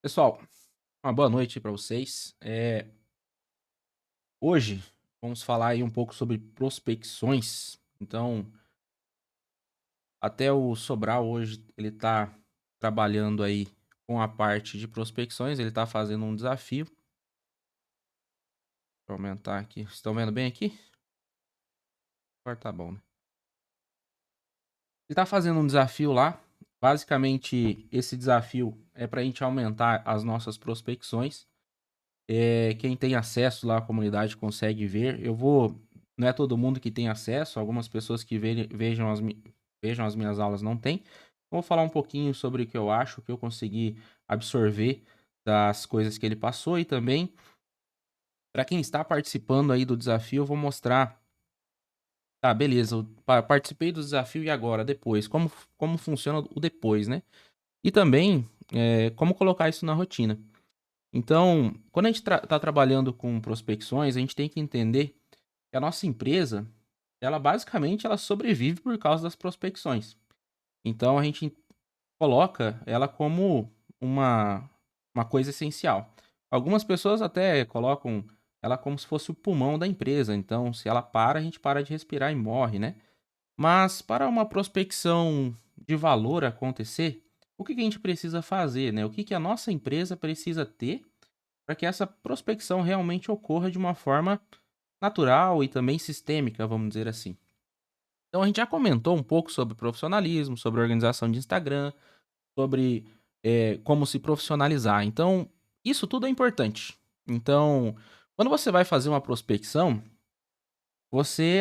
Pessoal, uma boa noite para vocês. Hoje vamos falar aí um pouco sobre prospecções. Então, até o Sobral hoje ele tá trabalhando aí com a parte de prospecções, ele tá fazendo um desafio. Vou aumentar aqui. Estão vendo bem aqui? Agora tá bom, né? Ele tá fazendo um desafio lá. Basicamente, esse desafio é para a gente aumentar as nossas prospecções. Quem tem acesso lá à comunidade consegue ver. Não é todo mundo que tem acesso, algumas pessoas que vejam as minhas aulas não têm. Vou falar um pouquinho sobre o que eu acho, o que eu consegui absorver das coisas que ele passou e também, para quem está participando aí do desafio, eu vou mostrar, tá, beleza, eu participei do desafio e agora, depois, como funciona o depois, né? E também, como colocar isso na rotina. Então, quando a gente está trabalhando com prospecções, a gente tem que entender que a nossa empresa, ela basicamente ela sobrevive por causa das prospecções. Então, a gente coloca ela como uma, uma coisa essencial. Algumas pessoas até colocam ela como se fosse o pulmão da empresa. Então, se ela para, a gente para de respirar e morre, né? Mas para uma prospecção de valor acontecer, o que que a gente precisa fazer, né? O que que a nossa empresa precisa ter para que essa prospecção realmente ocorra de uma forma natural e também sistêmica, vamos dizer assim. Então a gente já comentou um pouco sobre profissionalismo, sobre organização de Instagram, sobre como se profissionalizar. Então, isso tudo é importante. Então, quando você vai fazer uma prospecção,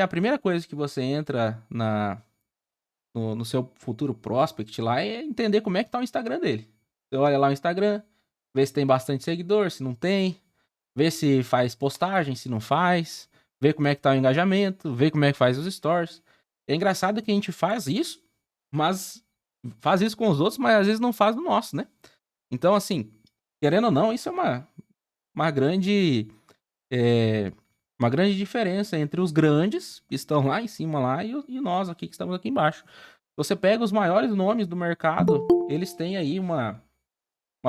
a primeira coisa que você entra no seu futuro prospect lá é entender como é que tá o Instagram dele. Você olha lá o Instagram, vê se tem bastante seguidor, se não tem, vê se faz postagem, se não faz, vê como é que tá o engajamento, vê como é que faz os stories. É engraçado que a gente faz isso, mas faz isso com os outros, mas às vezes não faz no nosso, né? Então, assim, querendo ou não, isso é uma grande, eh, uma grande diferença entre os grandes, que estão lá em cima lá, e nós aqui que estamos aqui embaixo. Você pega os maiores nomes do mercado, eles têm aí uma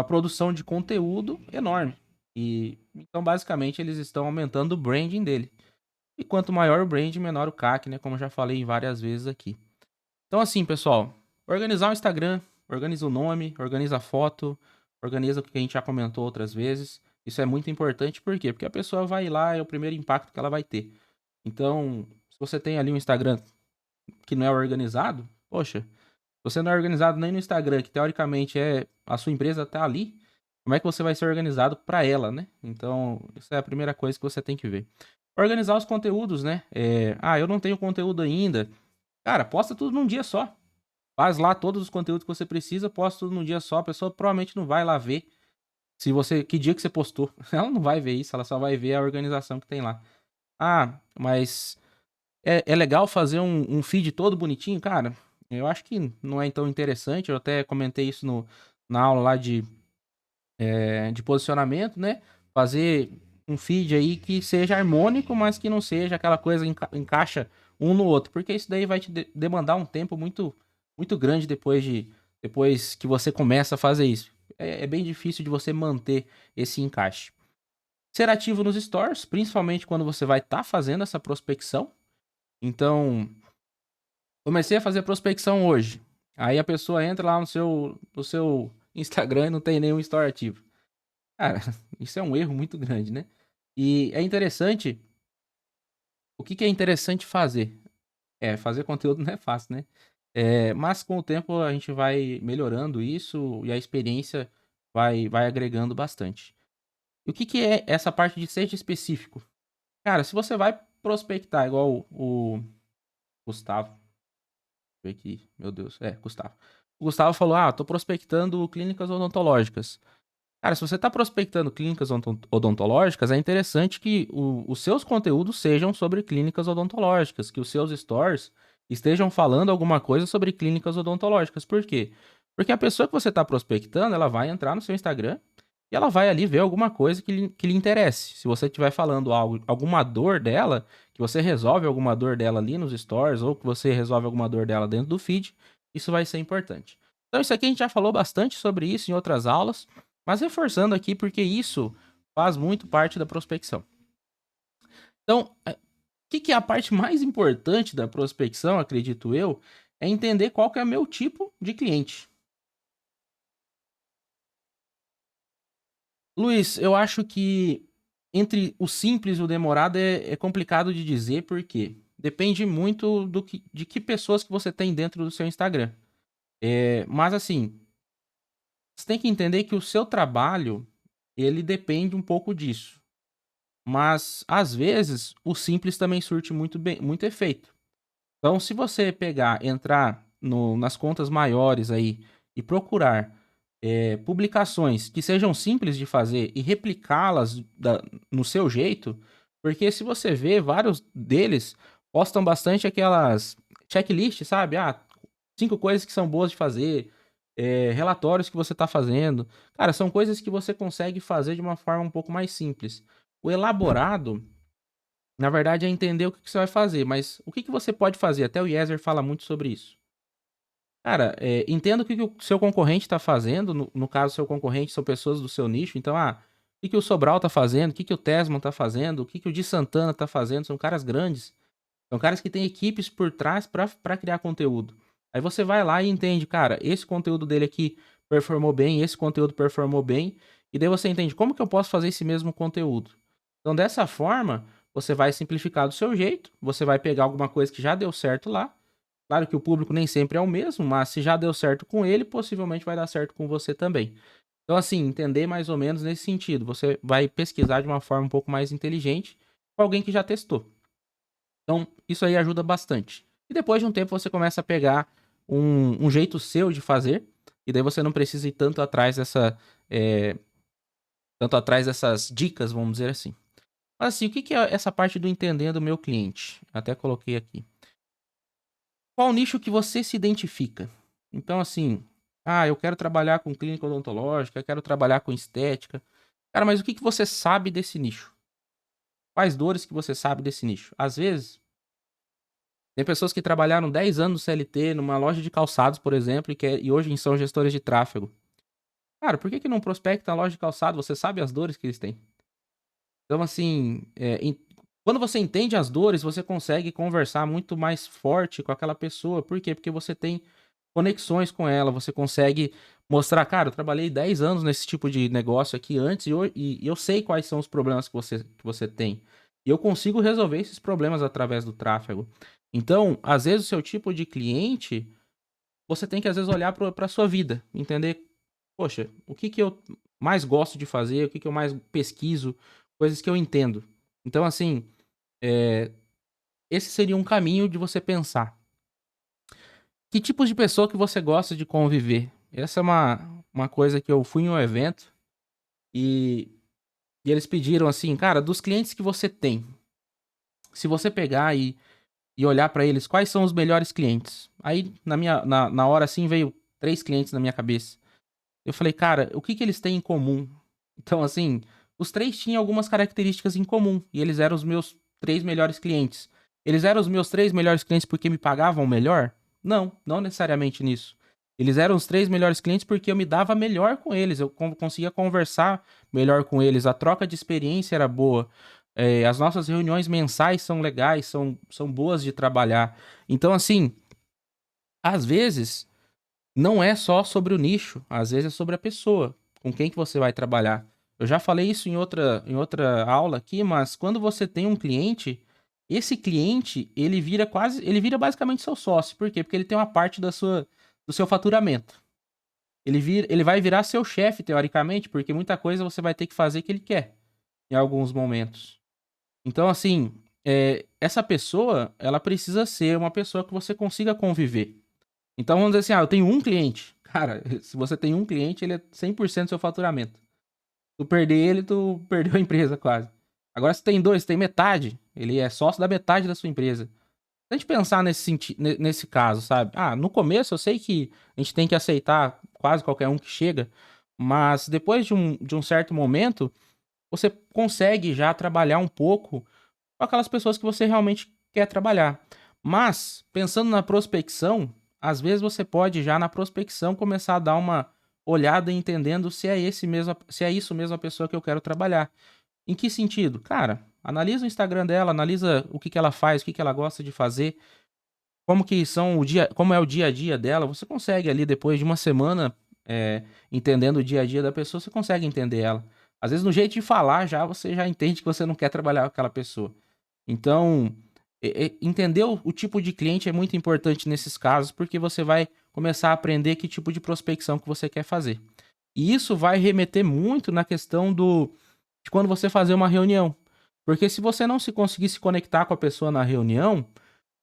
produção de conteúdo enorme. E então, basicamente, eles estão aumentando o branding dele. E quanto maior o brand, menor o CAC, né? Como eu já falei várias vezes aqui. Então, assim, pessoal, organizar o Instagram, organiza o nome, organiza a foto, organiza o que a gente já comentou outras vezes. Isso é muito importante, por quê? Porque a pessoa vai lá, é o primeiro impacto que ela vai ter. Então, se você tem ali um Instagram que não é organizado, poxa, você não é organizado nem no Instagram, que teoricamente é a sua empresa tá ali, como é que você vai ser organizado para ela, né? Então, isso é a primeira coisa que você tem que ver. Organizar os conteúdos, né? Eu não tenho conteúdo ainda. Cara, posta tudo num dia só. Faz lá todos os conteúdos que você precisa, posta tudo num dia só. A pessoa provavelmente não vai lá ver que dia que você postou. Ela não vai ver isso, ela só vai ver a organização que tem lá. Ah, mas é legal fazer um feed todo bonitinho? Cara, eu acho que não é tão interessante. Eu até comentei isso na aula lá de posicionamento, né? Fazer um feed aí que seja harmônico, mas que não seja aquela coisa encaixa um no outro, porque isso daí vai te demandar um tempo muito grande depois que você começa a fazer isso. É bem difícil de você manter esse encaixe. Ser ativo nos stores, principalmente quando você vai estar fazendo essa prospecção. Então, comecei a fazer prospecção hoje. Aí a pessoa entra lá no seu Instagram e não tem nenhum store ativo. Cara, isso é um erro muito grande, né? E é interessante. O que que é interessante fazer? Fazer conteúdo não é fácil, né? Mas com o tempo a gente vai melhorando isso e a experiência vai agregando bastante. E o que que é essa parte de seja específico? Cara, se você vai prospectar igual o Gustavo, ver aqui, meu Deus, Gustavo. O Gustavo falou: "Ah, tô prospectando clínicas odontológicas". Cara, se você está prospectando clínicas odontológicas, é interessante que os seus conteúdos sejam sobre clínicas odontológicas, que os seus stores estejam falando alguma coisa sobre clínicas odontológicas. Por quê? Porque a pessoa que você está prospectando, ela vai entrar no seu Instagram e ela vai ali ver alguma coisa que lhe interesse. Se você estiver falando algo, alguma dor dela, que você resolve alguma dor dela ali nos stores, ou que você resolve alguma dor dela dentro do feed, isso vai ser importante. Então, isso aqui a gente já falou bastante sobre isso em outras aulas. Mas reforçando aqui, porque isso faz muito parte da prospecção. Então, o que é a parte mais importante da prospecção, acredito eu, é entender qual que é o meu tipo de cliente. Luiz, eu acho que entre o simples e o demorado é complicado de dizer, porque depende muito de que pessoas que você tem dentro do seu Instagram. Mas assim, você tem que entender que o seu trabalho, ele depende um pouco disso. Mas, às vezes, o simples também surte muito efeito. Então, se você pegar, entrar nas contas maiores aí e procurar publicações que sejam simples de fazer e replicá-las no seu jeito, porque se você vê, vários deles postam bastante aquelas checklists, sabe? Ah, 5 coisas que são boas de fazer, relatórios que você está fazendo. Cara, são coisas que você consegue fazer de uma forma um pouco mais simples. O elaborado, na verdade, é entender o que que você vai fazer, mas o que que você pode fazer? Até o Yeser fala muito sobre isso. Cara, entenda o que que o seu concorrente está fazendo. No caso, seu concorrente são pessoas do seu nicho. Então, o que que o Sobral tá fazendo? O que que o Tesman tá fazendo? O que que o Di Santana tá fazendo? São caras grandes. São caras que têm equipes por trás para criar conteúdo. Aí você vai lá e entende, cara, esse conteúdo dele aqui performou bem, esse conteúdo performou bem. E daí você entende como que eu posso fazer esse mesmo conteúdo. Então, dessa forma, você vai simplificar do seu jeito. Você vai pegar alguma coisa que já deu certo lá. Claro que o público nem sempre é o mesmo, mas se já deu certo com ele, possivelmente vai dar certo com você também. Então, assim, entender mais ou menos nesse sentido. Você vai pesquisar de uma forma um pouco mais inteligente com alguém que já testou. Então, isso aí ajuda bastante. E depois de um tempo, você começa a pegar um jeito seu de fazer, e daí você não precisa ir tanto atrás dessas dicas, vamos dizer assim. Mas assim, o que é essa parte do entendendo o meu cliente? Até coloquei aqui. Qual nicho que você se identifica? Então, assim, eu quero trabalhar com clínica odontológica, eu quero trabalhar com estética. Cara, mas o que você sabe desse nicho? Quais dores que você sabe desse nicho? Às vezes, tem pessoas que trabalharam 10 anos no CLT, numa loja de calçados, por exemplo, e hoje são gestores de tráfego. Cara, por que não prospecta a loja de calçado? Você sabe as dores que eles têm. Então, assim, quando você entende as dores, você consegue conversar muito mais forte com aquela pessoa. Por quê? Porque você tem conexões com ela, você consegue mostrar, cara, eu trabalhei 10 anos nesse tipo de negócio aqui antes e eu sei quais são os problemas que você tem. E eu consigo resolver esses problemas através do tráfego. Então, às vezes, o seu tipo de cliente, você tem que, às vezes, olhar para a sua vida, entender, poxa, o que que eu mais gosto de fazer, o que que eu mais pesquiso, coisas que eu entendo. Então, assim, esse seria um caminho de você pensar. Que tipos de pessoa que você gosta de conviver? Essa é uma coisa que eu fui em um evento e, e eles pediram assim, cara, dos clientes que você tem, se você pegar e olhar pra eles, quais são os melhores clientes? Aí, na hora assim, veio 3 clientes na minha cabeça. Eu falei, cara, o que que eles têm em comum? Então, assim, os 3 tinham algumas características em comum e eles eram os meus 3 melhores clientes. Eles eram os meus 3 melhores clientes porque me pagavam melhor? Não, não necessariamente nisso. Eles eram os 3 melhores clientes porque eu me dava melhor com eles, eu conseguia conversar melhor com eles, a troca de experiência era boa. As nossas reuniões mensais são legais, são boas de trabalhar. Então, assim, às vezes, não é só sobre o nicho, às vezes é sobre a pessoa, com quem que você vai trabalhar. Eu já falei isso em outra aula aqui, mas quando você tem um cliente, esse cliente, ele vira basicamente seu sócio. Por quê? Porque ele tem uma parte do seu faturamento. Ele vai virar seu chefe, teoricamente, porque muita coisa você vai ter que fazer que ele quer, em alguns momentos. Então, assim, essa pessoa, ela precisa ser uma pessoa que você consiga conviver. Então vamos dizer assim, eu tenho um cliente. Cara, se você tem um cliente, ele é 100% do seu faturamento. Tu perder ele, tu perdeu a empresa quase. Agora se tem dois, tem metade. Ele é sócio da metade da sua empresa. Se a gente pensar nesse caso, sabe? No começo eu sei que a gente tem que aceitar quase qualquer um que chega, mas depois de um certo momento, você consegue já trabalhar um pouco com aquelas pessoas que você realmente quer trabalhar. Mas, pensando na prospecção, às vezes você pode já na prospecção começar a dar uma olhada e entendendo se é isso mesmo a pessoa que eu quero trabalhar. Em que sentido? Cara, analisa o Instagram dela, analisa o que que ela faz, o que que ela gosta de fazer, como é o dia a dia dela. Você consegue ali, depois de uma semana, entendendo o dia a dia da pessoa, você consegue entender ela. Às vezes, no jeito de falar, você já entende que você não quer trabalhar com aquela pessoa. Então, entender o tipo de cliente é muito importante nesses casos, porque você vai começar a aprender que tipo de prospecção que você quer fazer. E isso vai remeter muito na questão de quando você fazer uma reunião. Porque se você não conseguir se conectar com a pessoa na reunião,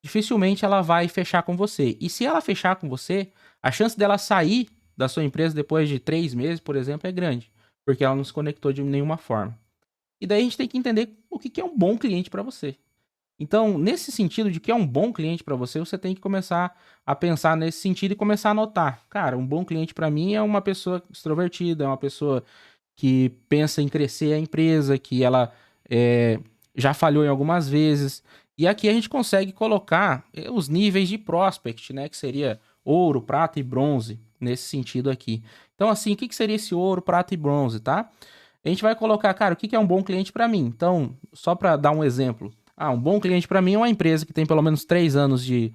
dificilmente ela vai fechar com você. E se ela fechar com você, a chance dela sair da sua empresa depois de 3 meses, por exemplo, é grande. Porque ela não se conectou de nenhuma forma. E daí a gente tem que entender o que é um bom cliente para você. Então, nesse sentido de que é um bom cliente para você, você tem que começar a pensar nesse sentido e começar a notar. Cara, um bom cliente para mim é uma pessoa extrovertida, é uma pessoa que pensa em crescer a empresa, que ela já falhou em algumas vezes. E aqui a gente consegue colocar os níveis de prospect, né? Que seria ouro, prata e bronze, nesse sentido aqui. Então, assim, o que seria esse ouro, prata e bronze, tá? A gente vai colocar, cara, o que é um bom cliente para mim? Então, só para dar um exemplo. Um bom cliente para mim é uma empresa que tem pelo menos 3 anos de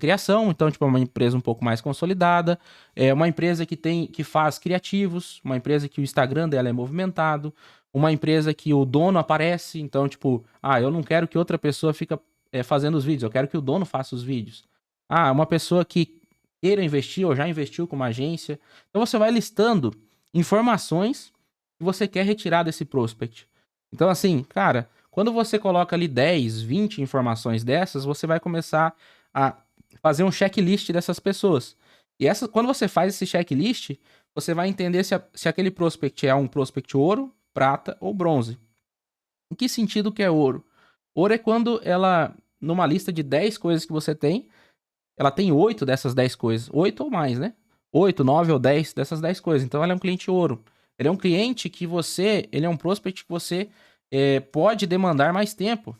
criação, então, tipo, é uma empresa um pouco mais consolidada, é uma empresa que faz criativos, uma empresa que o Instagram dela é movimentado, uma empresa que o dono aparece, então, tipo, eu não quero que outra pessoa fique fazendo os vídeos, eu quero que o dono faça os vídeos. Uma pessoa que queira investir ou já investiu com uma agência. Então, você vai listando informações que você quer retirar desse prospect. Então, assim, cara, quando você coloca ali 10, 20 informações dessas, você vai começar a fazer um checklist dessas pessoas. E quando você faz esse checklist, você vai entender se aquele prospect é um prospect ouro, prata ou bronze. Em que sentido que é ouro? Ouro é quando ela, numa lista de 10 coisas que você tem, ela tem 8 dessas 10 coisas. 8 ou mais, né? 8, 9 ou 10 dessas 10 coisas. Então ela é um cliente ouro. Ele é um cliente que ele é um prospect que você pode demandar mais tempo.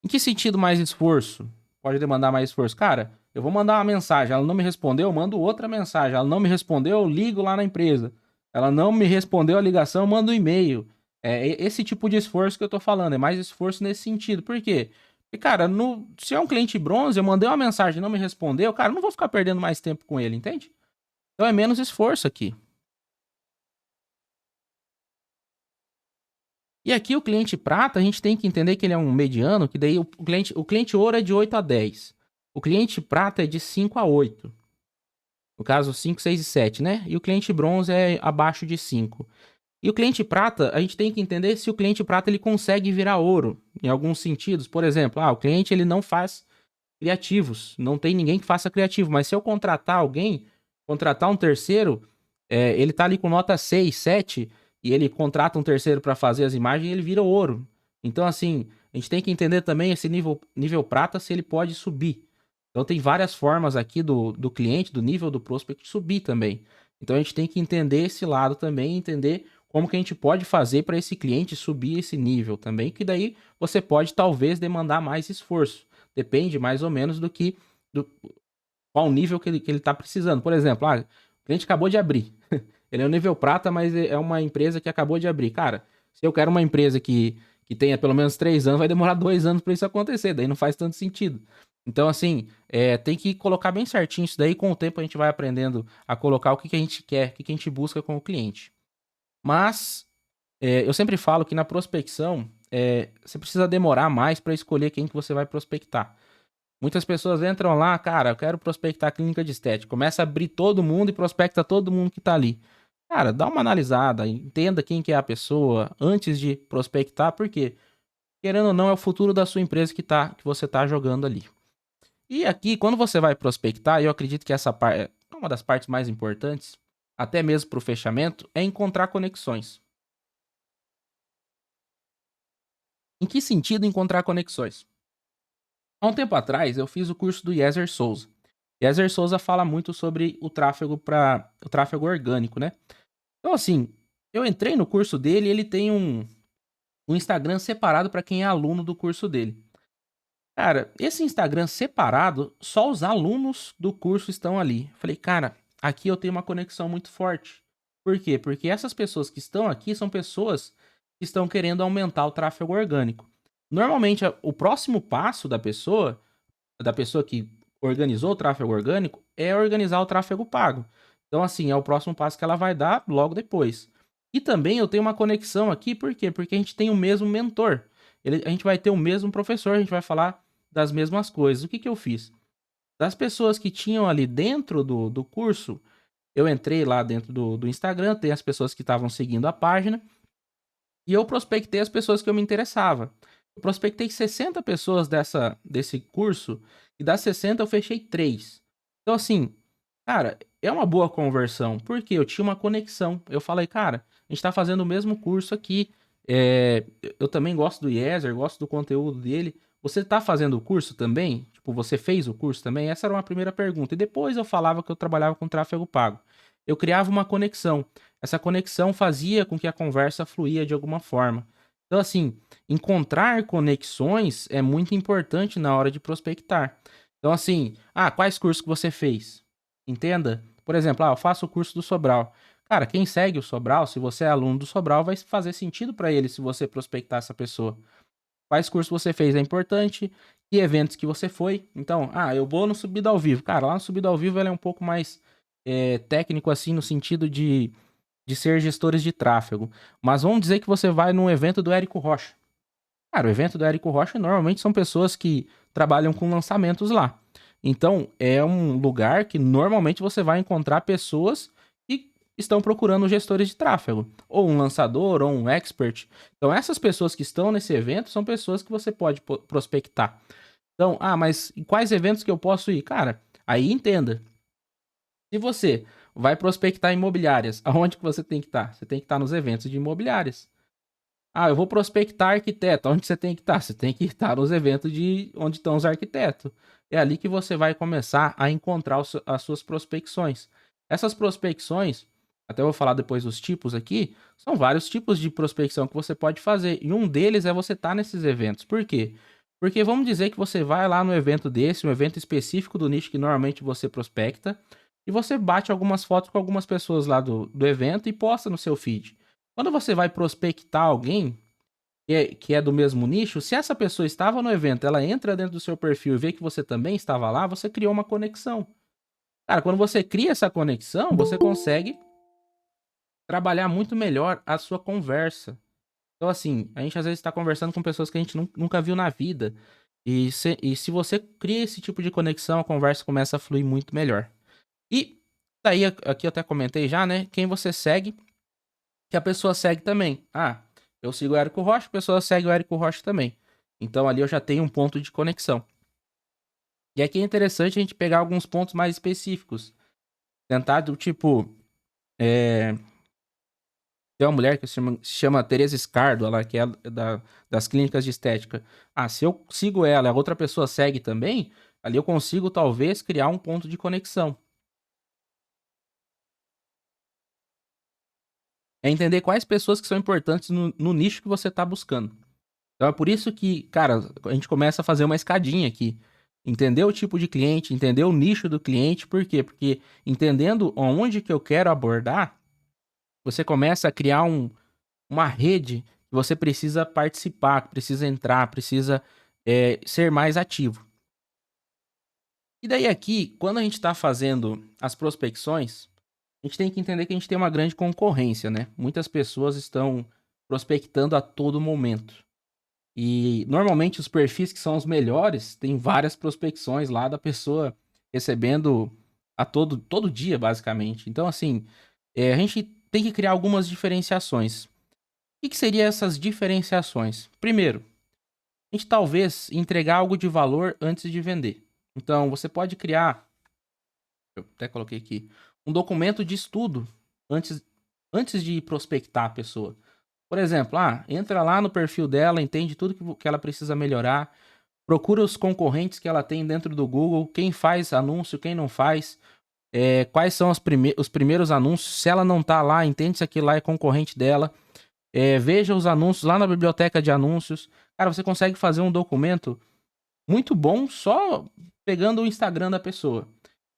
Em que sentido mais esforço? Pode demandar mais esforço. Cara, eu vou mandar uma mensagem, ela não me respondeu, eu mando outra mensagem. Ela não me respondeu, eu ligo lá na empresa. Ela não me respondeu a ligação, eu mando um e-mail. É esse tipo de esforço que eu tô falando, é mais esforço nesse sentido. Por quê? Porque, cara, se é um cliente bronze, eu mandei uma mensagem e não me respondeu, cara, eu não vou ficar perdendo mais tempo com ele, entende? Então é menos esforço aqui. E aqui o cliente prata, a gente tem que entender que ele é um mediano, que daí o cliente ouro é de 8 a 10. O cliente prata é de 5 a 8. No caso, 5, 6 e 7, né? E o cliente bronze é abaixo de 5. E o cliente prata, a gente tem que entender se o cliente prata ele consegue virar ouro, em alguns sentidos. Por exemplo, o cliente ele não faz criativos, não tem ninguém que faça criativo, mas se eu contratar um terceiro, ele tá ali com nota 6, 7, e ele contrata um terceiro para fazer as imagens, ele vira ouro. Então, assim, a gente tem que entender também esse nível prata, se ele pode subir. Então, tem várias formas aqui do cliente, do nível do prospect subir também. Então, a gente tem que entender esse lado também, entender como que a gente pode fazer para esse cliente subir esse nível também, que daí você pode talvez demandar mais esforço. Depende mais ou menos do qual nível que ele tá precisando. Por exemplo, o cliente acabou de abrir. Ele é um nível prata, mas é uma empresa que acabou de abrir. Cara, se eu quero uma empresa que tenha pelo menos 3 anos, vai demorar 2 anos para isso acontecer. Daí não faz tanto sentido. Então, assim, tem que colocar bem certinho isso daí. Com o tempo a gente vai aprendendo a colocar o que a gente quer, o que a gente busca com o cliente. Mas eu sempre falo que na prospecção, você precisa demorar mais para escolher quem que você vai prospectar. Muitas pessoas entram lá, cara, eu quero prospectar clínica de estética. Começa a abrir todo mundo e prospecta todo mundo que tá ali. Cara, dá uma analisada, entenda quem que é a pessoa antes de prospectar, porque, querendo ou não, é o futuro da sua empresa que você tá jogando ali. E aqui, quando você vai prospectar, eu acredito que essa parte é uma das partes mais importantes, até mesmo para o fechamento, é encontrar conexões. Em que sentido encontrar conexões? Há um tempo atrás, eu fiz o curso do Yezer Souza. Yezer Souza fala muito sobre o tráfego orgânico, né? Então, assim, eu entrei no curso dele e ele tem um Instagram separado para quem é aluno do curso dele. Cara, esse Instagram separado, só os alunos do curso estão ali. Falei, cara, aqui eu tenho uma conexão muito forte. Por quê? Porque essas pessoas que estão aqui são pessoas que estão querendo aumentar o tráfego orgânico. Normalmente, o próximo passo da pessoa que organizou o tráfego orgânico, é organizar o tráfego pago. Então, assim, é o próximo passo que ela vai dar logo depois. E também eu tenho uma conexão aqui, por quê? Porque a gente tem o mesmo mentor. A gente vai ter o mesmo professor, a gente vai falar das mesmas coisas. O que, que eu fiz? Das pessoas que tinham ali dentro do curso, eu entrei lá dentro do Instagram, tem as pessoas que estavam seguindo a página, e eu prospectei as pessoas que eu me interessava. Eu prospectei 60 pessoas desse curso, e das 60 eu fechei 3. Então, assim, cara, é uma boa conversão, porque eu tinha uma conexão. Eu falei, cara, a gente tá fazendo o mesmo curso aqui. Eu também gosto do Yeser, gosto do conteúdo dele. Você tá fazendo o curso também? Tipo, você fez o curso também? Essa era uma primeira pergunta. E depois eu falava que eu trabalhava com tráfego pago. Eu criava uma conexão. Essa conexão fazia com que a conversa fluía de alguma forma. Então, assim, encontrar conexões é muito importante na hora de prospectar. Então, assim, quais cursos que você fez? Entenda. Por exemplo, eu faço o curso do Sobral. Cara, quem segue o Sobral, se você é aluno do Sobral, vai fazer sentido para ele se você prospectar essa pessoa. Quais cursos você fez é importante, que eventos que você foi. Então, eu vou no Subida ao Vivo. Cara, lá no Subida ao Vivo ele é um pouco mais técnico, assim, no sentido de ser gestores de tráfego. Mas vamos dizer que você vai num evento do Érico Rocha. Cara, o evento do Érico Rocha normalmente são pessoas que trabalham com lançamentos lá. Então, é um lugar que normalmente você vai encontrar pessoas que estão procurando gestores de tráfego, ou um lançador, ou um expert. Então, essas pessoas que estão nesse evento são pessoas que você pode prospectar. Então, mas em quais eventos que eu posso ir? Cara, aí entenda. Se você vai prospectar imobiliárias, aonde que você tem que estar? Você tem que estar nos eventos de imobiliárias. Eu vou prospectar arquiteto. Onde você tem que estar? Você tem que estar nos eventos de onde estão os arquitetos. É ali que você vai começar a encontrar as suas prospecções. Essas prospecções, até eu vou falar depois dos tipos aqui, são vários tipos de prospecção que você pode fazer. E um deles é você estar nesses eventos. Por quê? Porque vamos dizer que você vai lá no evento desse, um evento específico do nicho que normalmente você prospecta, e você bate algumas fotos com algumas pessoas lá do evento e posta no seu feed. Quando você vai prospectar alguém que é do mesmo nicho, se essa pessoa estava no evento, ela entra dentro do seu perfil e vê que você também estava lá, você criou uma conexão. Cara, quando você cria essa conexão, você consegue trabalhar muito melhor a sua conversa. Então, assim, a gente às vezes está conversando com pessoas que a gente nunca viu na vida. E se você cria esse tipo de conexão, a conversa começa a fluir muito melhor. E daí, aqui eu até comentei já, né? Quem você segue, que a pessoa segue também. Eu sigo o Érico Rocha, a pessoa segue o Érico Rocha também. Então ali eu já tenho um ponto de conexão. E aqui é interessante a gente pegar alguns pontos mais específicos. Tentar do tipo. Tem uma mulher que se chama Tereza Scardo, ela que é das clínicas de estética. Se eu sigo ela, a outra pessoa segue também, ali eu consigo talvez criar um ponto de conexão. É entender quais pessoas que são importantes no nicho que você está buscando. Então é por isso que, cara, a gente começa a fazer uma escadinha aqui. Entender o tipo de cliente, entender o nicho do cliente, por quê? Porque entendendo onde que eu quero abordar, você começa a criar uma rede que você precisa participar, precisa entrar, precisa ser mais ativo. E daí aqui, quando a gente está fazendo as prospecções, a gente tem que entender que a gente tem uma grande concorrência, né? Muitas pessoas estão prospectando a todo momento. E normalmente os perfis que são os melhores têm várias prospecções lá da pessoa recebendo a todo dia, basicamente. Então, assim, a gente tem que criar algumas diferenciações. O que seriam essas diferenciações? Primeiro, a gente talvez entregar algo de valor antes de vender. Então, você pode criar, eu até coloquei aqui, um documento de estudo antes de prospectar a pessoa. Por exemplo, entra lá no perfil dela, entende tudo que ela precisa melhorar, procura os concorrentes que ela tem dentro do Google, quem faz anúncio, quem não faz, quais são os primeiros anúncios, se ela não tá lá, entende se aquilo lá é concorrente dela, veja os anúncios lá na biblioteca de anúncios. Cara, você consegue fazer um documento muito bom só pegando o Instagram da pessoa.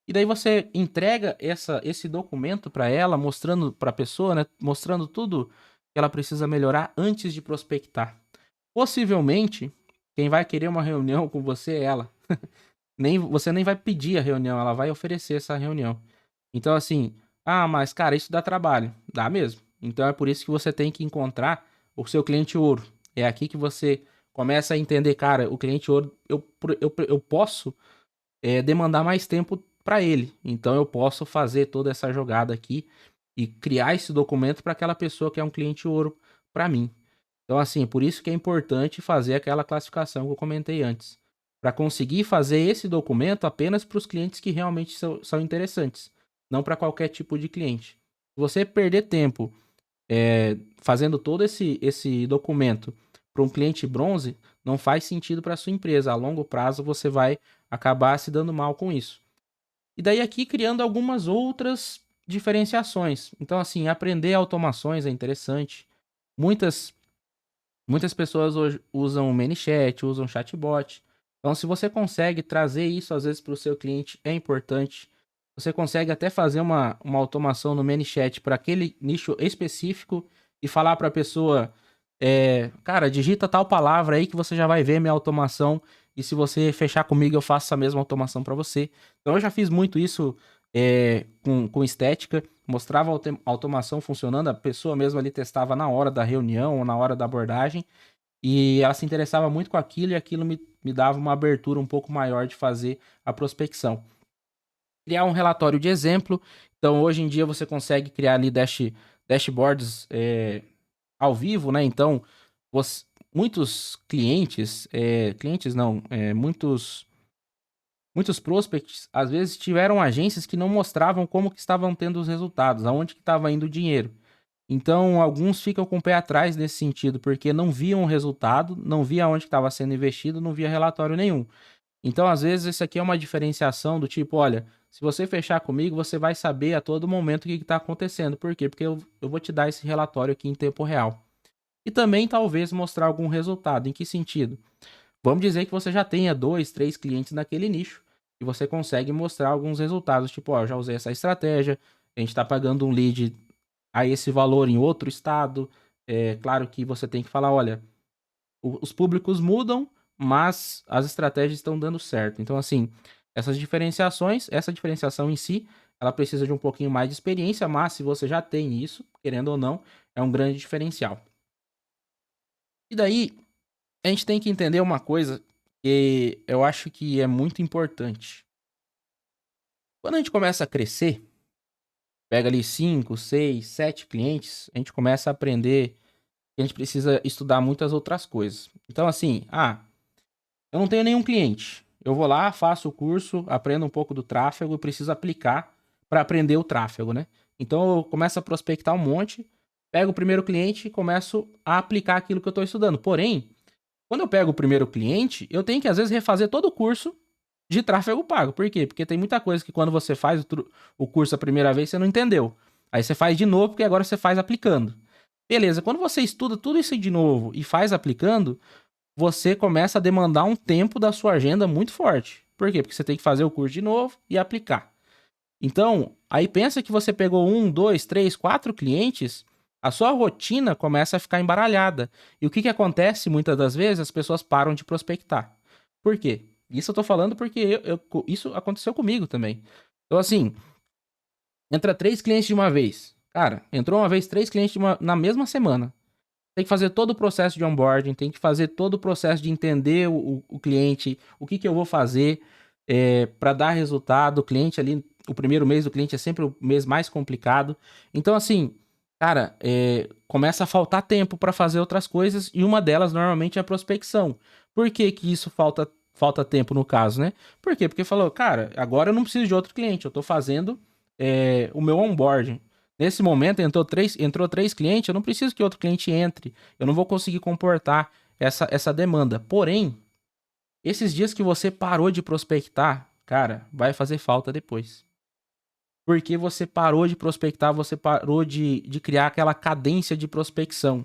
E daí você entrega esse documento para ela, mostrando para a pessoa, né, mostrando tudo que ela precisa melhorar antes de prospectar. Possivelmente, quem vai querer uma reunião com você é ela. Você nem vai pedir a reunião, ela vai oferecer essa reunião. Então, assim, mas cara, isso dá trabalho. Dá mesmo. Então é por isso que você tem que encontrar o seu cliente ouro. É aqui que você começa a entender, cara, o cliente ouro, eu posso demandar mais tempo para ele. Então eu posso fazer toda essa jogada aqui e criar esse documento para aquela pessoa que é um cliente ouro para mim. Então, assim, por isso que é importante fazer aquela classificação que eu comentei antes. Para conseguir fazer esse documento apenas para os clientes que realmente são interessantes, não para qualquer tipo de cliente. Se você perder tempo fazendo todo esse documento para um cliente bronze, não faz sentido para sua empresa. A longo prazo você vai acabar se dando mal com isso. E daí aqui criando algumas outras diferenciações. Então, assim, aprender automações é interessante. Muitas pessoas hoje usam o ManyChat, usam chatbot. Então, se você consegue trazer isso às vezes para o seu cliente, é importante. Você consegue até fazer uma automação no ManyChat para aquele nicho específico e falar para a pessoa, cara, digita tal palavra aí que você já vai ver minha automação. E se você fechar comigo, eu faço essa mesma automação para você. Então, eu já fiz muito isso com estética, mostrava a automação funcionando, a pessoa mesmo ali testava na hora da reunião ou na hora da abordagem, e ela se interessava muito com aquilo, e aquilo me dava uma abertura um pouco maior de fazer a prospecção. Criar um relatório de exemplo. Então, hoje em dia, você consegue criar ali dashboards ao vivo, né? Então, muitos clientes, muitos prospects, às vezes, tiveram agências que não mostravam como que estavam tendo os resultados, aonde que estava indo o dinheiro. Então, alguns ficam com o pé atrás nesse sentido, porque não viam o resultado, não via onde estava sendo investido, não via relatório nenhum. Então, às vezes, isso aqui é uma diferenciação do tipo, olha, se você fechar comigo, você vai saber a todo momento o que está acontecendo. Por quê? Porque eu vou te dar esse relatório aqui em tempo real. E também, talvez, mostrar algum resultado. Em que sentido? Vamos dizer que você já tenha 2, 3 clientes naquele nicho e você consegue mostrar alguns resultados, tipo, ó, já usei essa estratégia, a gente está pagando um lead a esse valor em outro estado. É claro que você tem que falar, olha, os públicos mudam, mas as estratégias estão dando certo. Então, assim, essa diferenciação em si, ela precisa de um pouquinho mais de experiência, mas se você já tem isso, querendo ou não, é um grande diferencial. E daí, a gente tem que entender uma coisa que eu acho que é muito importante. Quando a gente começa a crescer, pega ali 5, 6, 7 clientes, a gente começa a aprender que a gente precisa estudar muitas outras coisas. Então, assim, eu não tenho nenhum cliente. Eu vou lá, faço o curso, aprendo um pouco do tráfego e preciso aplicar para aprender o tráfego, né? Então, eu começo a prospectar um monte, pego o primeiro cliente e começo a aplicar aquilo que eu estou estudando. Porém, quando eu pego o primeiro cliente, eu tenho que, às vezes, refazer todo o curso de tráfego pago. Por quê? Porque tem muita coisa que quando você faz o curso a primeira vez, você não entendeu. Aí você faz de novo, porque agora você faz aplicando. Beleza, quando você estuda tudo isso de novo e faz aplicando, você começa a demandar um tempo da sua agenda muito forte. Por quê? Porque você tem que fazer o curso de novo e aplicar. Então, aí pensa que você pegou 1, 2, 3, 4 clientes, a sua rotina começa a ficar embaralhada. E o que acontece muitas das vezes? As pessoas param de prospectar. Por quê? Isso eu tô falando porque isso aconteceu comigo também. Então, assim, entra 3 clientes de uma vez. Cara, entrou uma vez 3 clientes na mesma semana. Tem que fazer todo o processo de onboarding, tem que fazer todo o processo de entender o cliente, o que eu vou fazer para dar resultado. O cliente ali, o primeiro mês do cliente é sempre o mês mais complicado. Então, assim, cara, começa a faltar tempo para fazer outras coisas e uma delas normalmente é a prospecção. Por que que isso falta tempo no caso, né? Por quê? Porque falou, cara, agora eu não preciso de outro cliente, eu estou fazendo o meu onboarding. Nesse momento entrou três clientes, eu não preciso que outro cliente entre. Eu não vou conseguir comportar essa demanda. Porém, esses dias que você parou de prospectar, cara, vai fazer falta depois. Porque você parou de prospectar, você parou de criar aquela cadência de prospecção.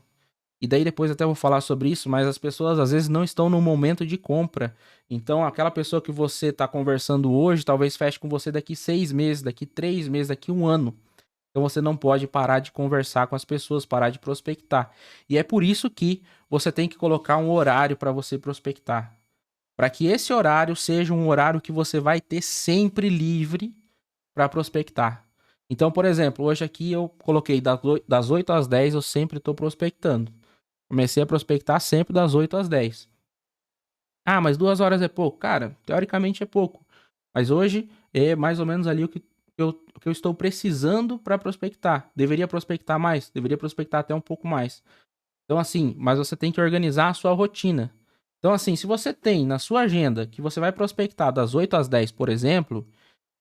E daí depois até vou falar sobre isso, mas as pessoas às vezes não estão no momento de compra. Então aquela pessoa que você está conversando hoje, talvez feche com você daqui 6 meses, daqui 3 meses, daqui 1 ano. Então você não pode parar de conversar com as pessoas, parar de prospectar. E é por isso que você tem que colocar um horário para você prospectar. Para que esse horário seja um horário que você vai ter sempre livre para prospectar. Então, por exemplo, hoje aqui eu coloquei das 8 às 10, eu sempre estou prospectando. Comecei a prospectar sempre das 8 às 10. Ah, mas 2 horas é pouco? Cara, teoricamente é pouco. Mas hoje é mais ou menos ali o que eu estou precisando para prospectar. Deveria prospectar mais? Deveria prospectar até um pouco mais. Então, assim, mas você tem que organizar a sua rotina. Então, assim, se você tem na sua agenda que você vai prospectar das 8 às 10, por exemplo,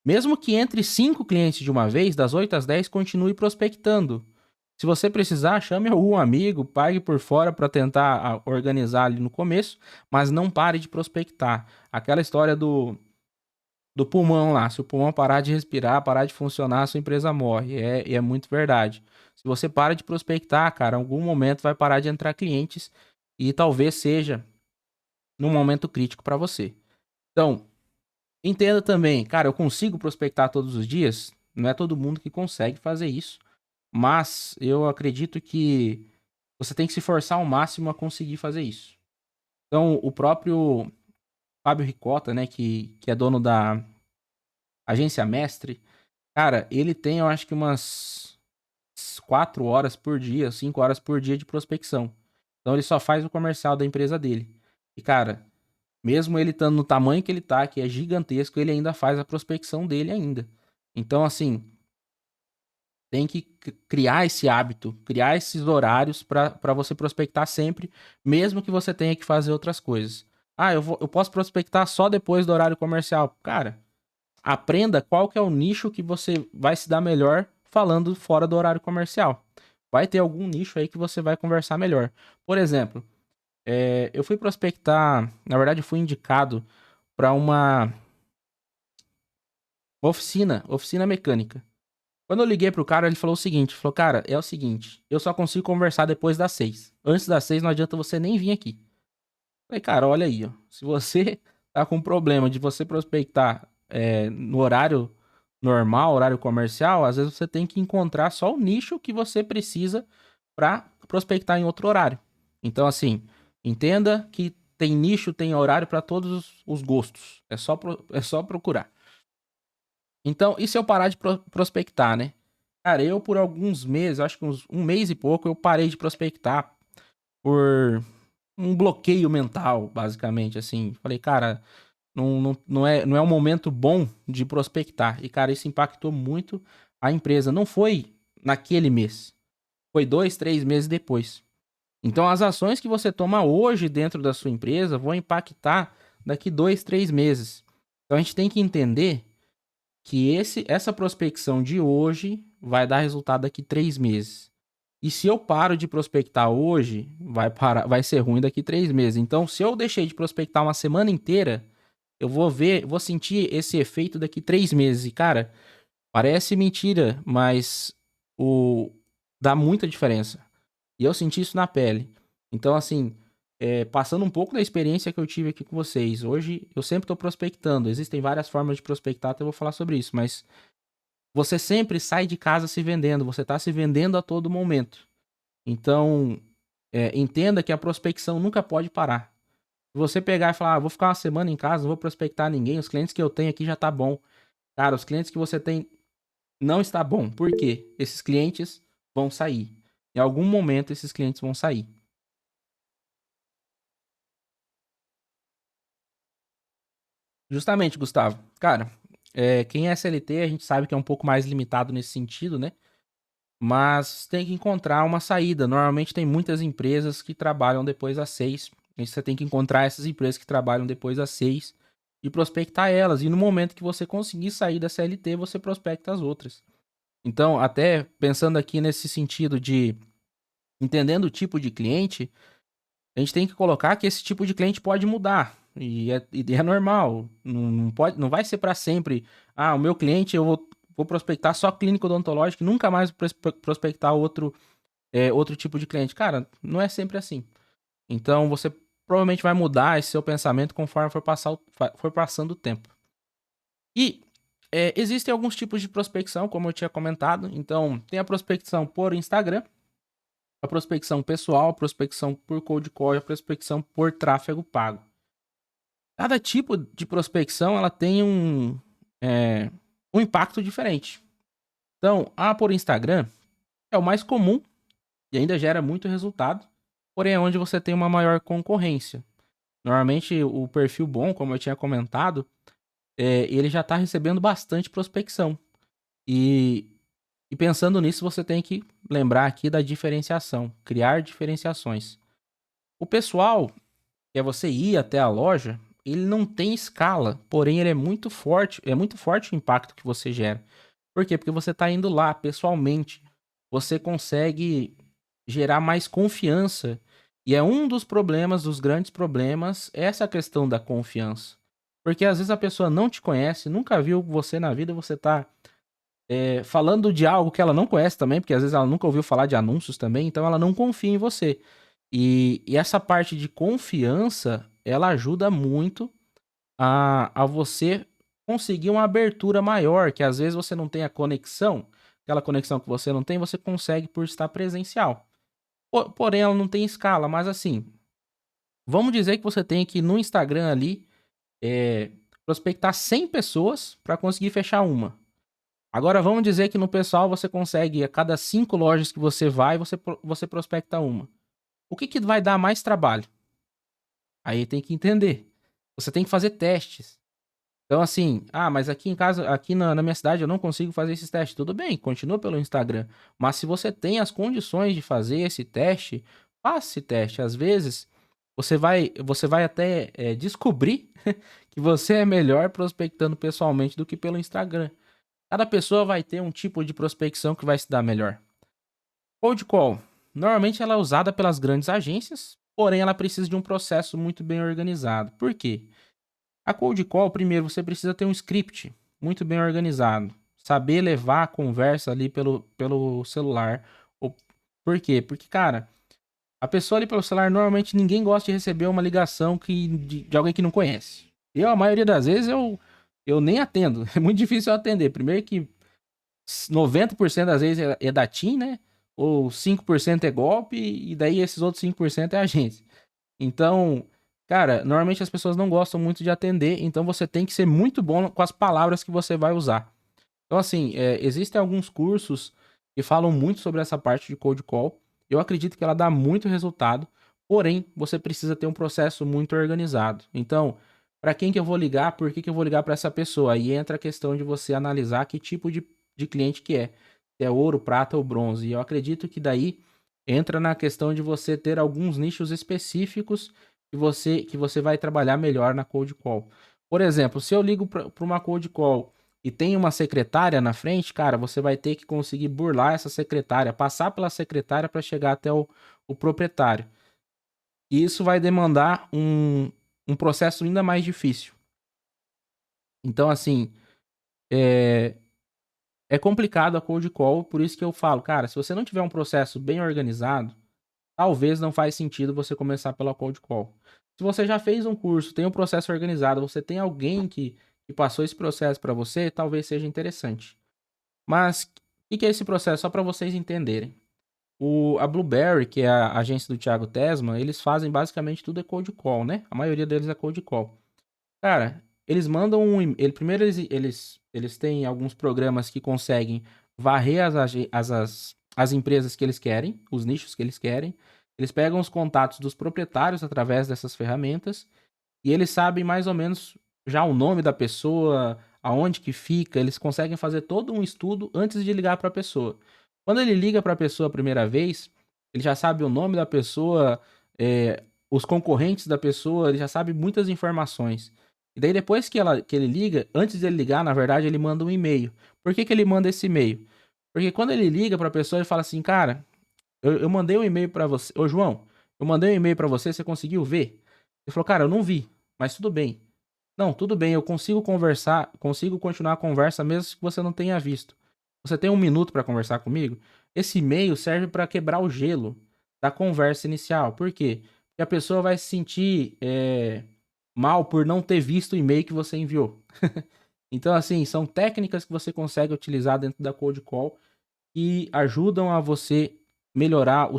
mesmo que entre 5 clientes de uma vez, das 8 às 10, continue prospectando. Se você precisar, chame algum amigo, pague por fora para tentar organizar ali no começo, mas não pare de prospectar. Aquela história do pulmão lá, se o pulmão parar de respirar, parar de funcionar, a sua empresa morre. É muito verdade. Se você para de prospectar, cara, em algum momento vai parar de entrar clientes e talvez seja num momento crítico para você. Então, entenda também, cara, eu consigo prospectar todos os dias? Não é todo mundo que consegue fazer isso, mas eu acredito que você tem que se forçar ao máximo a conseguir fazer isso. Então, o próprio Fábio Ricota, né, que é dono da agência Mestre, cara, ele tem, eu acho que umas 4 horas por dia, 5 horas por dia de prospecção. Então, ele só faz o comercial da empresa dele. E, cara, mesmo ele estando no tamanho que ele tá, que é gigantesco, ele ainda faz a prospecção dele ainda. Então, assim, tem que criar esse hábito, criar esses horários para você prospectar sempre, mesmo que você tenha que fazer outras coisas. Ah, eu posso prospectar só depois do horário comercial. Cara, aprenda qual que é o nicho que você vai se dar melhor falando fora do horário comercial. Vai ter algum nicho aí que você vai conversar melhor. Por exemplo, eu fui prospectar, na verdade, eu fui indicado para uma oficina mecânica. Quando eu liguei pro cara, ele falou o seguinte, falou, cara, é o seguinte, eu só consigo conversar depois das 6. Antes das 6 não adianta você nem vir aqui. Falei, cara, olha aí, ó, se você tá com problema de você prospectar no horário normal, horário comercial, às vezes você tem que encontrar só o nicho que você precisa para prospectar em outro horário. Então, assim, entenda que tem nicho, tem horário para todos os gostos. É só procurar. Então, e se eu parar de prospectar, né? Cara, eu por alguns meses, acho que uns 1 mês e pouco, eu parei de prospectar por um bloqueio mental, basicamente, assim. Falei, cara, não é um momento bom de prospectar. E, cara, isso impactou muito a empresa. Não foi naquele mês. Foi 2, 3 meses depois. Então, as ações que você toma hoje dentro da sua empresa vão impactar daqui 2, 3 meses. Então, a gente tem que entender que essa prospecção de hoje vai dar resultado daqui 3 meses. E se eu paro de prospectar hoje, vai ser ruim daqui 3 meses. Então, se eu deixei de prospectar uma semana inteira, eu vou sentir esse efeito daqui 3 meses. E, cara, parece mentira, mas o dá muita diferença. E eu senti isso na pele. Então, assim, passando um pouco da experiência que eu tive aqui com vocês, hoje eu sempre estou prospectando. Existem várias formas de prospectar, até eu vou falar sobre isso, mas você sempre sai de casa se vendendo, você está se vendendo a todo momento. Então, entenda que a prospecção nunca pode parar. Se você pegar e falar, vou ficar uma semana em casa, não vou prospectar ninguém, os clientes que eu tenho aqui já tá bom. Cara, os clientes que você tem não está bom. Por quê? Esses clientes vão sair. Em algum momento esses clientes vão sair. Justamente, Gustavo. Cara, quem é SLT, a gente sabe que é um pouco mais limitado nesse sentido, né? Mas tem que encontrar uma saída. Normalmente tem muitas empresas que trabalham depois das 6. E você tem que encontrar essas empresas que trabalham depois das 6 e prospectar elas. E no momento que você conseguir sair da CLT, você prospecta as outras. Então, até pensando aqui nesse sentido de entendendo o tipo de cliente, a gente tem que colocar que esse tipo de cliente pode mudar. E é normal. Não vai ser para sempre. Ah, o meu cliente eu vou prospectar só clínico odontológico e nunca mais prospectar outro outro tipo de cliente. Cara, não é sempre assim. Então você provavelmente vai mudar esse seu pensamento conforme for passando o tempo. E existem alguns tipos de prospecção, como eu tinha comentado. Então, tem a prospecção por Instagram, a prospecção pessoal, a prospecção por cold call e a prospecção por tráfego pago. Cada tipo de prospecção ela tem um impacto diferente. Então, a por Instagram é o mais comum e ainda gera muito resultado, porém é onde você tem uma maior concorrência. Normalmente, o perfil bom, como eu tinha comentado, ele já está recebendo bastante prospecção. E pensando nisso, você tem que lembrar aqui da diferenciação, criar diferenciações. O pessoal, que é você ir até a loja, ele não tem escala, porém ele é muito forte o impacto que você gera. Por quê? Porque você está indo lá pessoalmente, você consegue gerar mais confiança. E é um dos problemas, dos grandes problemas, essa questão da confiança. Porque às vezes a pessoa não te conhece, nunca viu você na vida, você tá falando de algo que ela não conhece também, porque às vezes ela nunca ouviu falar de anúncios também, então ela não confia em você. E essa parte de confiança, ela ajuda muito a você conseguir uma abertura maior, que às vezes você não tem a conexão, aquela conexão que você não tem, você consegue por estar presencial. Porém, ela não tem escala, mas assim, vamos dizer que você tem que no Instagram ali prospectar 100 pessoas para conseguir fechar uma. Agora vamos dizer que no pessoal você consegue, a cada 5 lojas que você vai, você prospecta uma. O que vai dar mais trabalho? Aí tem que entender. Você tem que fazer testes. Então, assim, mas aqui em casa, aqui na minha cidade, eu não consigo fazer esses testes. Tudo bem, continua pelo Instagram. Mas se você tem as condições de fazer esse teste, faça esse teste. Às vezes, você vai até descobrir que você é melhor prospectando pessoalmente do que pelo Instagram. Cada pessoa vai ter um tipo de prospecção que vai se dar melhor. Cold call. Normalmente ela é usada pelas grandes agências, porém ela precisa de um processo muito bem organizado. Por quê? A cold call, primeiro, você precisa ter um script muito bem organizado. Saber levar a conversa ali pelo celular. Por quê? Porque, cara, a pessoa ali pelo celular, normalmente ninguém gosta de receber uma ligação de alguém que não conhece. Eu, a maioria das vezes, eu nem atendo. É muito difícil eu atender. Primeiro que 90% das vezes é da TIM, né? Ou 5% é golpe, e daí esses outros 5% é agência. Então, cara, normalmente as pessoas não gostam muito de atender, então você tem que ser muito bom com as palavras que você vai usar. Então, assim, existem alguns cursos que falam muito sobre essa parte de cold call. Eu acredito que ela dá muito resultado, porém, você precisa ter um processo muito organizado. Então, para quem que eu vou ligar? Por que eu vou ligar para essa pessoa? Aí entra a questão de você analisar que tipo de cliente que é. Se é ouro, prata ou bronze. E eu acredito que daí entra na questão de você ter alguns nichos específicos que você vai trabalhar melhor na cold call. Por exemplo, se eu ligo para uma cold call e tem uma secretária na frente, cara, você vai ter que conseguir burlar essa secretária, passar pela secretária para chegar até o proprietário. E isso vai demandar um processo ainda mais difícil. Então, assim, é complicado a cold call, por isso que eu falo, cara, se você não tiver um processo bem organizado, talvez não faz sentido você começar pela cold call. Se você já fez um curso, tem um processo organizado, você tem alguém que passou esse processo para você, talvez seja interessante. Mas o que é esse processo? Só para vocês entenderem. A Blueberry, que é a agência do Thiago Tesma, eles fazem basicamente tudo é cold call, né? A maioria deles é cold call. Cara, eles mandam um e-mail. Primeiro, eles têm alguns programas que conseguem varrer as empresas que eles querem, os nichos que eles querem. Eles pegam os contatos dos proprietários através dessas ferramentas e eles sabem mais ou menos já o nome da pessoa, aonde que fica. Eles conseguem fazer todo um estudo antes de ligar para a pessoa. Quando ele liga para a pessoa a primeira vez, ele já sabe o nome da pessoa, os concorrentes da pessoa, ele já sabe muitas informações. E daí depois que ele liga, antes de ele ligar, na verdade, ele manda um e-mail. Por que ele manda esse e-mail? Porque quando ele liga pra pessoa, ele fala assim, cara, eu mandei um e-mail pra você. Ô, João, eu mandei um e-mail pra você, você conseguiu ver? Ele falou, cara, eu não vi, mas tudo bem. Não, tudo bem, eu consigo conversar, consigo continuar a conversa mesmo que você não tenha visto. Você tem 1 minuto para conversar comigo? Esse e-mail serve para quebrar o gelo da conversa inicial. Por quê? Porque a pessoa vai se sentir mal por não ter visto o e-mail que você enviou. Então, assim, são técnicas que você consegue utilizar dentro da Cold Call que ajudam a você melhorar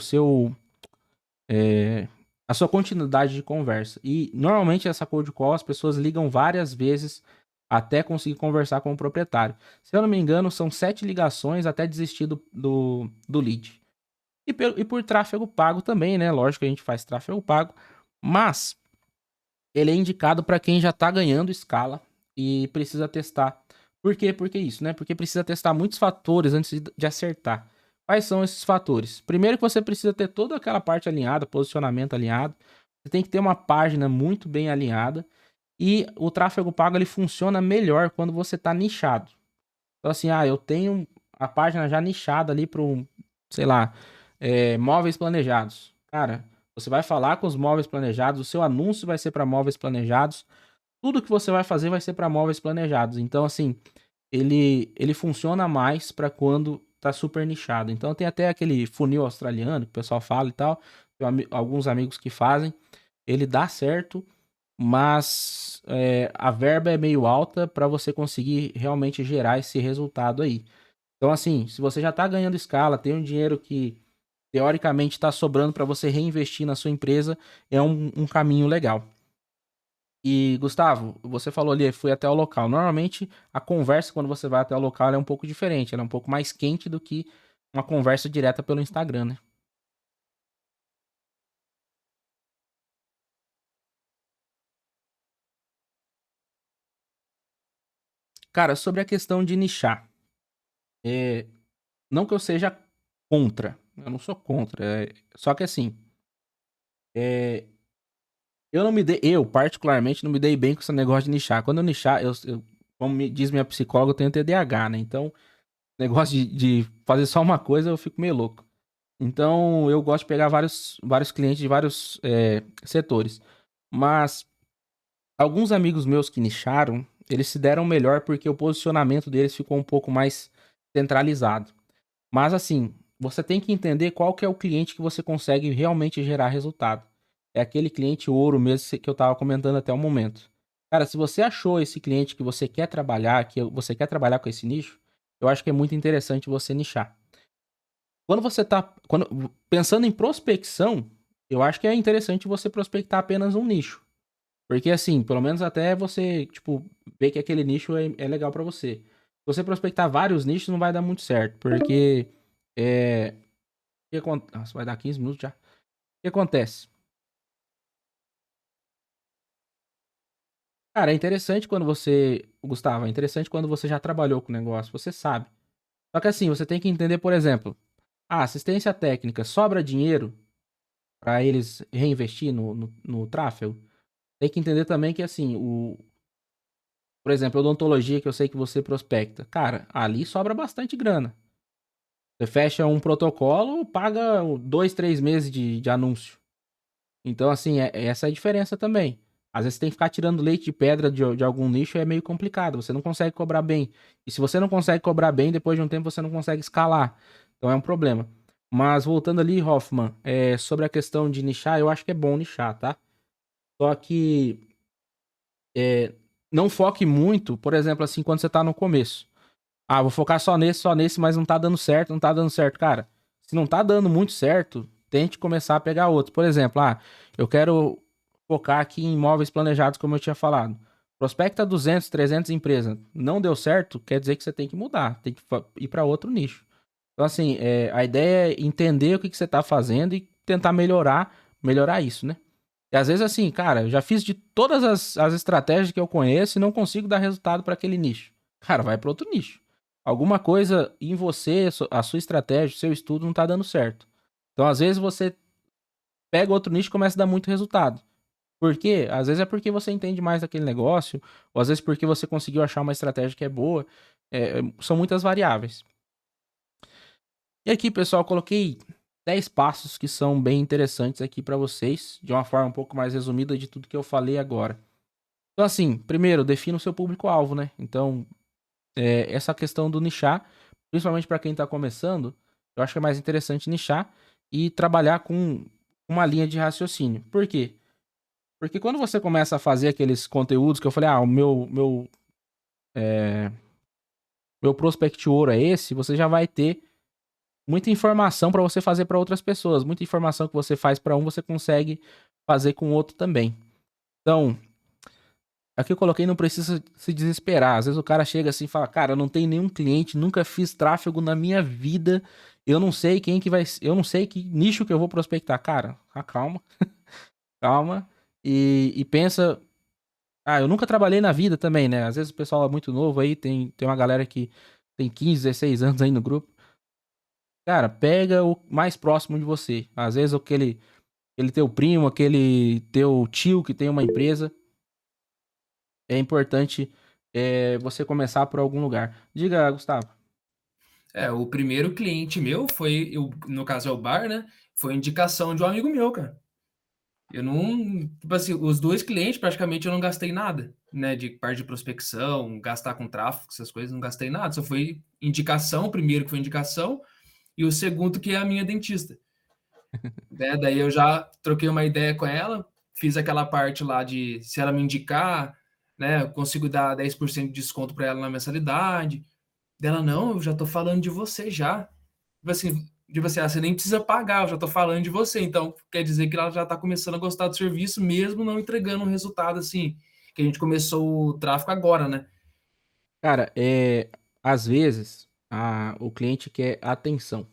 a sua continuidade de conversa. E normalmente essa cold call as pessoas ligam várias vezes até conseguir conversar com o proprietário. Se eu não me engano, são 7 ligações até desistir do lead. E por tráfego pago também, né? Lógico que a gente faz tráfego pago, mas ele é indicado para quem já está ganhando escala e precisa testar. Por quê? Porque isso, né? Porque precisa testar muitos fatores antes de acertar. Quais são esses fatores? Primeiro que você precisa ter toda aquela parte alinhada, posicionamento alinhado. Você tem que ter uma página muito bem alinhada. E o tráfego pago ele funciona melhor quando você está nichado. Então assim, eu tenho a página já nichada ali para sei lá, móveis planejados. Cara, você vai falar com os móveis planejados, o seu anúncio vai ser para móveis planejados, tudo que você vai fazer vai ser para móveis planejados. Então, assim, ele funciona mais para quando tá super nichado. Então, tem até aquele funil australiano que o pessoal fala e tal. Tem alguns amigos que fazem. Ele dá certo, mas a verba é meio alta para você conseguir realmente gerar esse resultado aí. Então, assim, se você já tá ganhando escala, tem um dinheiro que teoricamente está sobrando para você reinvestir na sua empresa, é um caminho legal. E, Gustavo, você falou ali, fui até o local. Normalmente, a conversa quando você vai até o local ela é um pouco diferente, ela é um pouco mais quente do que uma conversa direta pelo Instagram, né? Cara, sobre a questão de nichar, é, não que eu seja contra, eu não sou contra, só que assim, é, eu não me dei, eu particularmente não me dei bem com esse negócio de nichar. Quando eu nichar, como me diz minha psicóloga, eu tenho TDAH, né? Então, negócio de fazer só uma coisa, eu fico meio louco. Então, eu gosto de pegar vários clientes de vários setores. Mas, alguns amigos meus que nicharam, eles se deram melhor porque o posicionamento deles ficou um pouco mais centralizado. Mas, assim, você tem que entender qual que é o cliente que você consegue realmente gerar resultado. É aquele cliente ouro mesmo que eu estava comentando até o momento. Cara, se você achou esse cliente que você quer trabalhar, que você quer trabalhar com esse nicho, eu acho que é muito interessante você nichar. Quando você tá pensando em prospecção, eu acho que é interessante você prospectar apenas um nicho. Porque assim, pelo menos até você, tipo, ver que aquele nicho é legal pra você. Se você prospectar vários nichos, não vai dar muito certo. Porque Nossa, vai dar 15 minutos já. O que acontece? Cara, é interessante quando Gustavo, é interessante quando você já trabalhou com o negócio, você sabe. Só que assim, você tem que entender, por exemplo, a assistência técnica sobra dinheiro para eles reinvestir no tráfego. Tem que entender também que, assim, por exemplo, a odontologia que eu sei que você prospecta. Cara, ali sobra bastante grana. Você fecha um protocolo, paga 2, 3 meses de anúncio. Então, assim, essa é a diferença também. Às vezes você tem que ficar tirando leite de pedra de algum nicho, é meio complicado. Você não consegue cobrar bem. E se você não consegue cobrar bem, depois de um tempo você não consegue escalar. Então é um problema. Mas voltando ali, Hoffman, sobre a questão de nichar, eu acho que é bom nichar, tá? Só que não foque muito, por exemplo, assim, quando você tá no começo. Ah, vou focar só nesse, mas não tá dando certo, não tá dando certo. Cara, se não tá dando muito certo, tente começar a pegar outros. Por exemplo, eu quero focar aqui em imóveis planejados, como eu tinha falado. Prospecta 200, 300 empresas. Não deu certo, quer dizer que você tem que mudar, tem que ir para outro nicho. Então, assim, a ideia é entender o que você tá fazendo e tentar melhorar isso, né? E às vezes, assim, cara, eu já fiz de todas as estratégias que eu conheço e não consigo dar resultado para aquele nicho. Cara, vai para outro nicho. Alguma coisa em você, a sua estratégia, o seu estudo não tá dando certo. Então, às vezes, você pega outro nicho e começa a dar muito resultado. Por quê? Às vezes é porque você entende mais daquele negócio, ou às vezes porque você conseguiu achar uma estratégia que é boa. São muitas variáveis. E aqui, pessoal, eu coloquei 10 passos que são bem interessantes aqui para vocês, de uma forma um pouco mais resumida de tudo que eu falei agora. Então, assim, primeiro, defina o seu público-alvo, né? Então, essa questão do nichar, principalmente para quem está começando, eu acho que é mais interessante nichar e trabalhar com uma linha de raciocínio. Por quê? Porque quando você começa a fazer aqueles conteúdos que eu falei, o meu prospect ouro é esse, você já vai ter muita informação para você fazer para outras pessoas. Muita informação que você faz para um, você consegue fazer com o outro também. Então, aqui eu coloquei, não precisa se desesperar. Às vezes o cara chega assim e fala, cara, eu não tenho nenhum cliente, nunca fiz tráfego na minha vida, eu não sei quem que vai, eu não sei que nicho que eu vou prospectar. Cara, calma, calma e pensa, eu nunca trabalhei na vida também, né? Às vezes o pessoal é muito novo aí, tem uma galera que tem 15, 16 anos aí no grupo. Cara, pega o mais próximo de você. Às vezes aquele teu primo, aquele teu tio que tem uma empresa, é importante você começar por algum lugar. Diga, Gustavo. O primeiro cliente meu foi, no caso é o bar, né? Foi indicação de um amigo meu, cara. Eu não, tipo assim, os dois clientes praticamente eu não gastei nada, né? De parte de prospecção, gastar com tráfego, essas coisas, não gastei nada. Só foi indicação, o primeiro que foi indicação, e o segundo que é a minha dentista. Né? Daí eu já troquei uma ideia com ela, fiz aquela parte lá de se ela me indicar, né? Eu consigo dar 10% de desconto para ela na mensalidade. Dela, não, eu já tô falando de você já. Tipo assim, você nem precisa pagar, eu já tô falando de você. Então, quer dizer que ela já tá começando a gostar do serviço, mesmo não entregando um resultado assim, que a gente começou o tráfego agora, né? Cara, às vezes o cliente quer atenção,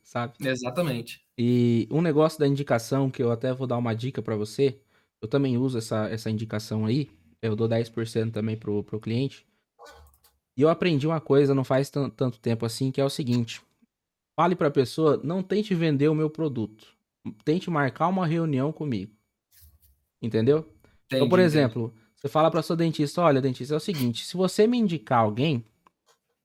sabe? Exatamente. E um negócio da indicação que eu até vou dar uma dica pra você, eu também uso essa indicação aí, eu dou 10% também pro cliente. E eu aprendi uma coisa não faz tanto tempo assim, que é o seguinte: fale pra pessoa, não tente vender o meu produto, tente marcar uma reunião comigo, entendeu? Então, por Entendi, entendi. exemplo, você fala pra sua dentista, olha, dentista, é o seguinte, se você me indicar alguém,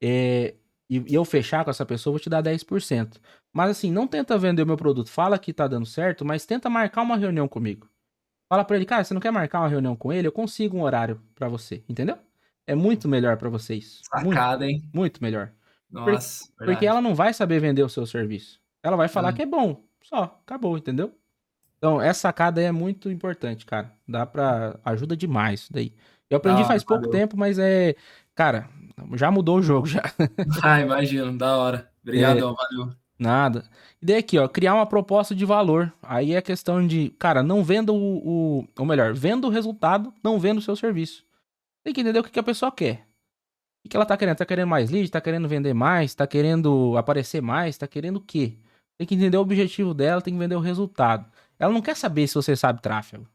e eu fechar com essa pessoa, eu vou te dar 10%. Mas assim, não tenta vender o meu produto. Fala que tá dando certo, mas tenta marcar uma reunião comigo. Fala pra ele, cara, você não quer marcar uma reunião com ele? Eu consigo um horário pra você, entendeu? É muito melhor pra vocês. Muito, Sacada, hein? muito melhor. Por- Nossa, Porque ela verdade. não vai saber vender o seu serviço. Ela vai falar Ah, que é bom. Só, acabou, entendeu? Então, essa sacada aí é muito importante, cara. Ajuda demais isso daí. Eu aprendi da hora, faz pouco valeu. tempo, mas cara, já mudou o jogo já. Ah, imagino, da hora. É, Obrigadão, valeu. nada. E daí aqui, ó, criar uma proposta de valor. Aí é questão de, cara, não venda ou melhor, venda o resultado, não venda o seu serviço. Tem que entender o que que a pessoa quer. O que ela tá querendo? Tá querendo mais lead? Tá querendo vender mais? Tá querendo aparecer mais? Tá querendo o quê? Tem que entender o objetivo dela, tem que vender o resultado. Ela não quer saber se você sabe tráfego.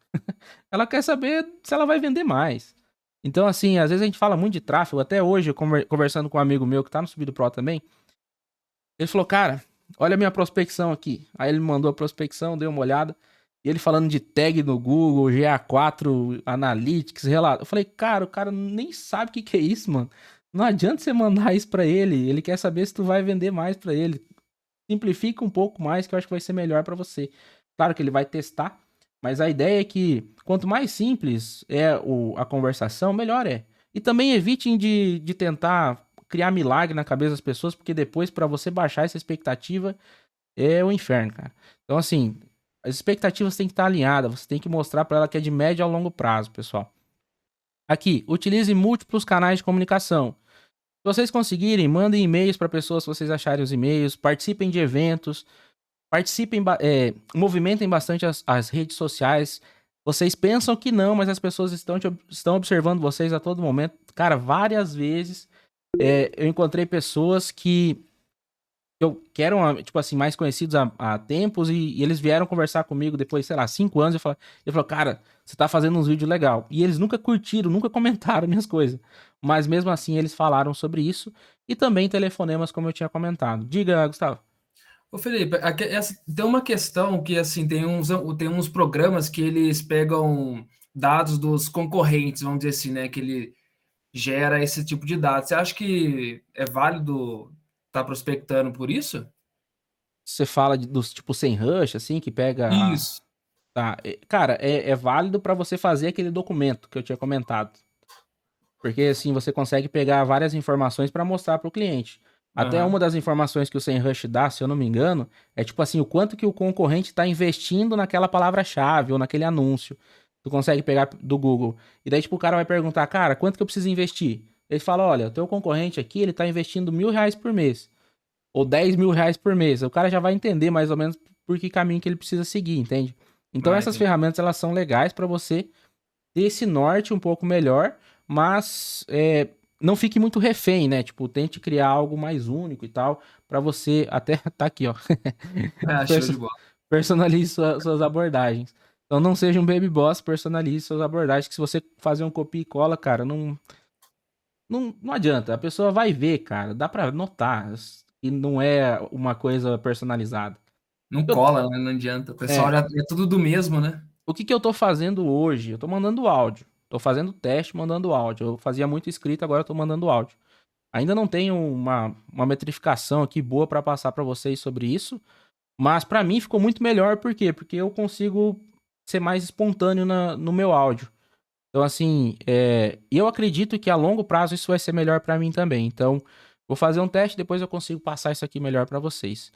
Ela quer saber se ela vai vender mais. Então, assim, às vezes a gente fala muito de tráfego. Até hoje, eu conversando com um amigo meu que tá no Subido Pro também, ele falou, cara, olha a minha prospecção aqui. Aí ele me mandou a prospecção, dei uma olhada. E ele falando de tag no Google, GA4, Analytics, relato. Eu falei, cara, o cara nem sabe o que que é isso, mano. Não adianta você mandar isso pra ele. Ele quer saber se tu vai vender mais pra ele. Simplifica um pouco mais, que eu acho que vai ser melhor pra você. Claro que ele vai testar, mas a ideia é que quanto mais simples é a conversação, melhor é. E também evitem de tentar criar milagre na cabeça das pessoas, porque depois, pra você baixar essa expectativa, é o inferno, cara. Então, assim, as expectativas têm que estar alinhadas, você tem que mostrar pra ela que é de médio a longo prazo, pessoal. Aqui, utilize múltiplos canais de comunicação. Se vocês conseguirem, mandem e-mails para pessoas se vocês acharem os e-mails, participem de eventos, movimentem bastante as redes sociais. Vocês pensam que não, mas as pessoas estão observando vocês a todo momento. Cara, várias vezes eu encontrei pessoas que eram, tipo assim, mais conhecidos há tempos e eles vieram conversar comigo depois, sei lá, 5 anos. Ele falou, cara, você tá fazendo uns vídeos legal. E eles nunca curtiram, nunca comentaram minhas coisas. Mas mesmo assim, eles falaram sobre isso. E também telefonemas, como eu tinha comentado. Diga, Gustavo. Ô, Felipe, tem uma questão que, assim, tem uns programas que eles pegam dados dos concorrentes, vamos dizer assim, né? Que ele gera esse tipo de dados. Você acha que é válido estar prospectando por isso? Você fala dos tipo sem rush, assim, que pega Isso. Tá, cara, é válido pra você fazer aquele documento que eu tinha comentado. Porque assim você consegue pegar várias informações pra mostrar pro cliente. Até uma das informações que o SEMrush dá, se eu não me engano, é tipo assim, o quanto que o concorrente está investindo naquela palavra-chave ou naquele anúncio. Tu consegue pegar do Google. E daí, tipo, o cara vai perguntar, cara, quanto que eu preciso investir? Ele fala, olha, o teu concorrente aqui, ele tá investindo R$ 1.000 por mês. Ou R$ 10.000 por mês. O cara já vai entender mais ou menos por que caminho que ele precisa seguir, entende? Então essas Entendi. ferramentas, elas são legais para você ter esse norte um pouco melhor, mas não fique muito refém, né? Tipo, tente criar algo mais único e tal, para você até tá aqui, ó. Show de bola. Personalize suas abordagens. Então não seja um baby boss, personalize suas abordagens, que se você fazer um copia e cola, cara, não adianta. A pessoa vai ver, cara, dá pra notar e não é uma coisa personalizada. Não Eu- cola, né? Não adianta. O pessoal é, olha, é tudo do mesmo, né? o que que eu tô fazendo hoje? Eu tô mandando áudio. Tô fazendo teste, mandando áudio. Eu fazia muito escrito, agora eu tô mandando áudio. Ainda não tenho uma metrificação aqui boa para passar para vocês sobre isso, mas para mim ficou muito melhor, por quê? Porque eu consigo ser mais espontâneo no meu áudio. Então, assim, eu acredito que a longo prazo isso vai ser melhor para mim também. Então, vou fazer um teste, depois eu consigo passar isso aqui melhor para vocês.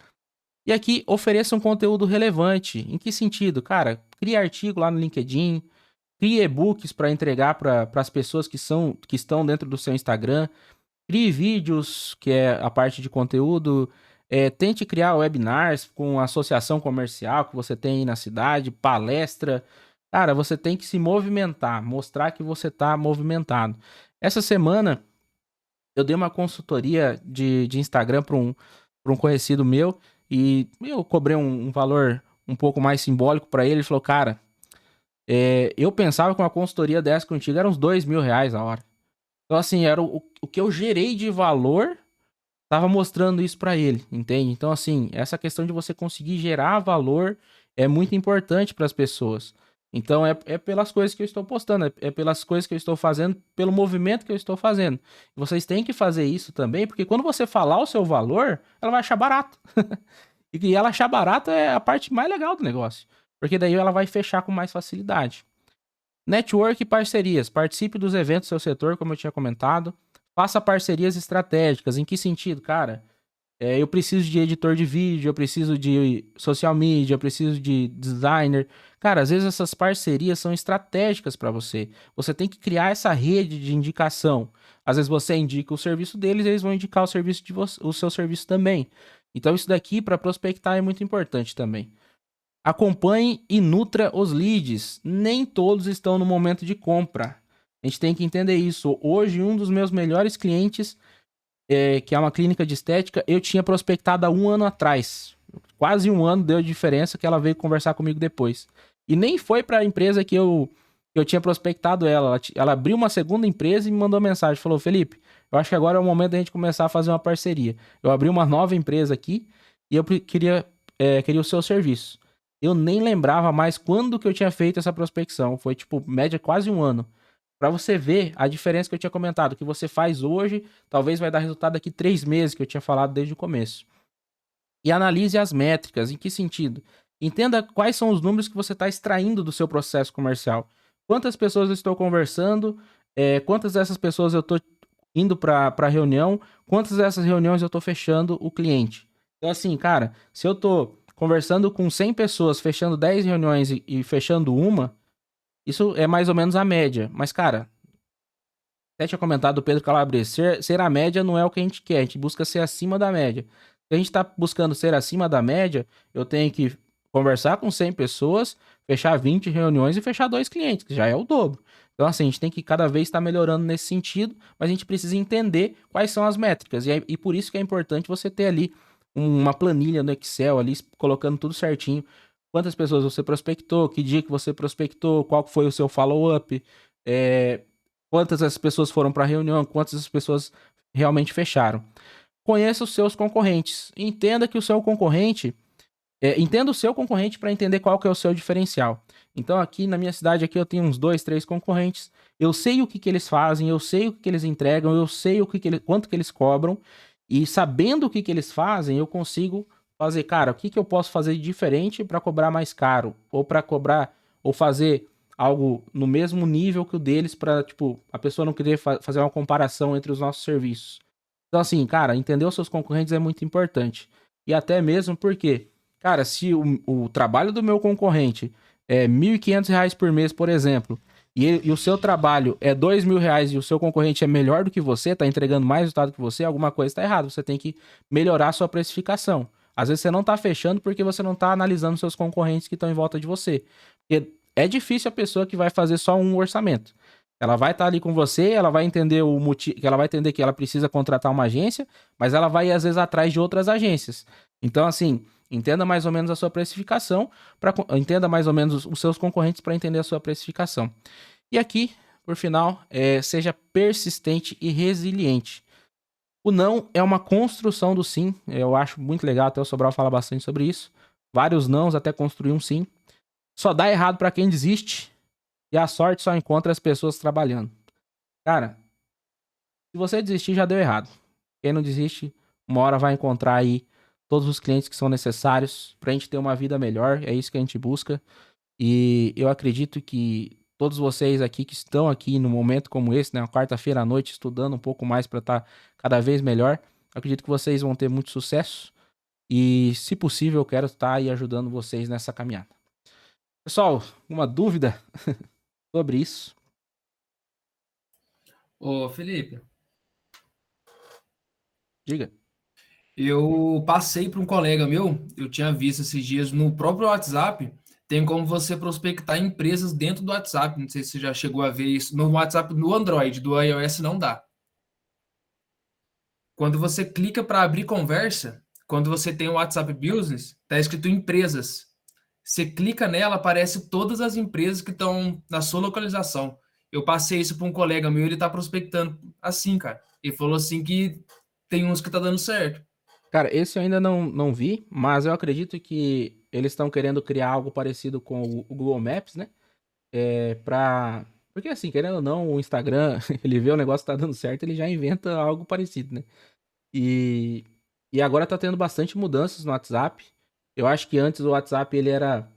E aqui, ofereça um conteúdo relevante. Em que sentido? Cara, crie artigo lá no LinkedIn, crie e-books para entregar para as pessoas que estão dentro do seu Instagram. Crie vídeos, que é a parte de conteúdo. Tente criar webinars com associação comercial que você tem aí na cidade, palestra. Cara, você tem que se movimentar, mostrar que você está movimentado. Essa semana eu dei uma consultoria de Instagram para um conhecido meu e eu cobrei um valor um pouco mais simbólico para ele. Ele falou, cara, eu pensava que uma consultoria dessa contigo era uns R$ 2.000 a hora. Então, assim, era o que eu gerei de valor, tava mostrando isso pra ele, entende? Então, assim, essa questão de você conseguir gerar valor é muito importante para as pessoas. Então, é pelas coisas que eu estou postando, é pelas coisas que eu estou fazendo, pelo movimento que eu estou fazendo. Vocês têm que fazer isso também, porque quando você falar o seu valor, ela vai achar barato. E ela achar barato é a parte mais legal do negócio, porque daí ela vai fechar com mais facilidade. Network e parcerias. Participe dos eventos do seu setor, como eu tinha comentado. Faça parcerias estratégicas. Em que sentido, cara? Eu preciso de editor de vídeo, eu preciso de social media, eu preciso de designer. Cara, às vezes essas parcerias são estratégicas para você. Você tem que criar essa rede de indicação. Às vezes você indica o serviço deles, eles vão indicar o serviço de você, o seu serviço também. Então isso daqui para prospectar é muito importante também. Acompanhe e nutra os leads. Nem todos estão no momento de compra. A gente tem que entender isso. Hoje, um dos meus melhores clientes, que é uma clínica de estética, eu tinha prospectado há um ano atrás. Quase um ano deu diferença que ela veio conversar comigo depois. E nem foi para a empresa que eu tinha prospectado ela. Ela abriu uma segunda empresa e me mandou mensagem. Falou, Felipe, eu acho que agora é o momento da gente começar a fazer uma parceria. Eu abri uma nova empresa aqui e eu queria o seu serviço. Eu nem lembrava mais quando que eu tinha feito essa prospecção. Foi, tipo, média quase um ano. Pra você ver a diferença que eu tinha comentado, que você faz hoje, talvez vai dar resultado daqui 3 meses, que eu tinha falado desde o começo. E analise as métricas. Em que sentido? Entenda quais são os números que você está extraindo do seu processo comercial. Quantas pessoas eu estou conversando, quantas dessas pessoas eu estou indo para reunião, quantas dessas reuniões eu estou fechando o cliente. Então, assim, cara, se eu estou conversando com 100 pessoas, fechando 10 reuniões e fechando uma, isso é mais ou menos a média. Mas, cara, até tinha comentado o Pedro Calabres, ser a média não é o que a gente quer, a gente busca ser acima da média. Se a gente tá buscando ser acima da média, eu tenho que conversar com 100 pessoas, fechar 20 reuniões e fechar 2 clientes, que já é o dobro. Então, assim, a gente tem que cada vez estar melhorando nesse sentido, mas a gente precisa entender quais são as métricas. E por isso que é importante você ter ali uma planilha no Excel, ali, colocando tudo certinho. Quantas pessoas você prospectou, que dia que você prospectou, qual foi o seu follow-up, quantas as pessoas foram para a reunião, quantas as pessoas realmente fecharam. Conheça os seus concorrentes. Entenda que o seu concorrente. Entenda o seu concorrente para entender qual que é o seu diferencial. Então, aqui na minha cidade, aqui eu tenho uns 2, 3 concorrentes. Eu sei o que eles fazem, eu sei o que eles entregam, eu sei quanto que eles cobram. E sabendo o que eles fazem, eu consigo fazer, cara, o que eu posso fazer de diferente para cobrar mais caro? Ou para cobrar, ou fazer algo no mesmo nível que o deles, para, tipo, a pessoa não querer fazer uma comparação entre os nossos serviços. Então, assim, cara, entender os seus concorrentes é muito importante. E até mesmo porque, cara, se o trabalho do meu concorrente é R$ 1.500 por mês, por exemplo, e o seu trabalho é R$ 2.000 e o seu concorrente é melhor do que você, tá entregando mais resultado que você, alguma coisa tá errada. Você tem que melhorar a sua precificação. Às vezes você não tá fechando porque você não tá analisando seus concorrentes que estão em volta de você. Porque é difícil a pessoa que vai fazer só um orçamento. Ela vai estar ali com você, ela vai entender o motivo, ela vai entender que ela precisa contratar uma agência, mas ela vai às vezes atrás de outras agências. Então, assim, entenda mais ou menos a sua precificação, entenda mais ou menos os seus concorrentes para entender a sua precificação. E aqui, por final, seja persistente e resiliente. O não é uma construção do sim. Eu acho muito legal, até o Sobral fala bastante sobre isso. Vários nãos até construir um sim. Só dá errado para quem desiste e a sorte só encontra as pessoas trabalhando. Cara, se você desistir, já deu errado. Quem não desiste, uma hora vai encontrar aí todos os clientes que são necessários pra gente ter uma vida melhor. É isso que a gente busca. E eu acredito que todos vocês aqui que estão aqui no momento como esse, né, uma quarta-feira à noite, estudando um pouco mais para estar cada vez melhor, acredito que vocês vão ter muito sucesso. E, se possível, eu quero estar aí ajudando vocês nessa caminhada. Pessoal, uma dúvida sobre isso? Ô, Felipe, Diga. eu passei para um colega meu, eu tinha visto esses dias no próprio WhatsApp, tem como você prospectar empresas dentro do WhatsApp. Não sei se você já chegou a ver isso. No WhatsApp, no Android, do iOS não dá. Quando você clica para abrir conversa, quando você tem o WhatsApp Business, tá escrito empresas. Você clica nela, aparece todas as empresas que estão na sua localização. Eu passei isso para um colega meu, ele tá prospectando assim, cara. Ele falou assim que tem uns que tá dando certo. Cara, esse eu ainda não vi, mas eu acredito que eles estão querendo criar algo parecido com o Google Maps, né? Porque assim, querendo ou não, o Instagram, ele vê o negócio que tá dando certo, ele já inventa algo parecido, né? E, e agora tá tendo bastante mudanças no WhatsApp. Eu acho que antes o WhatsApp ele era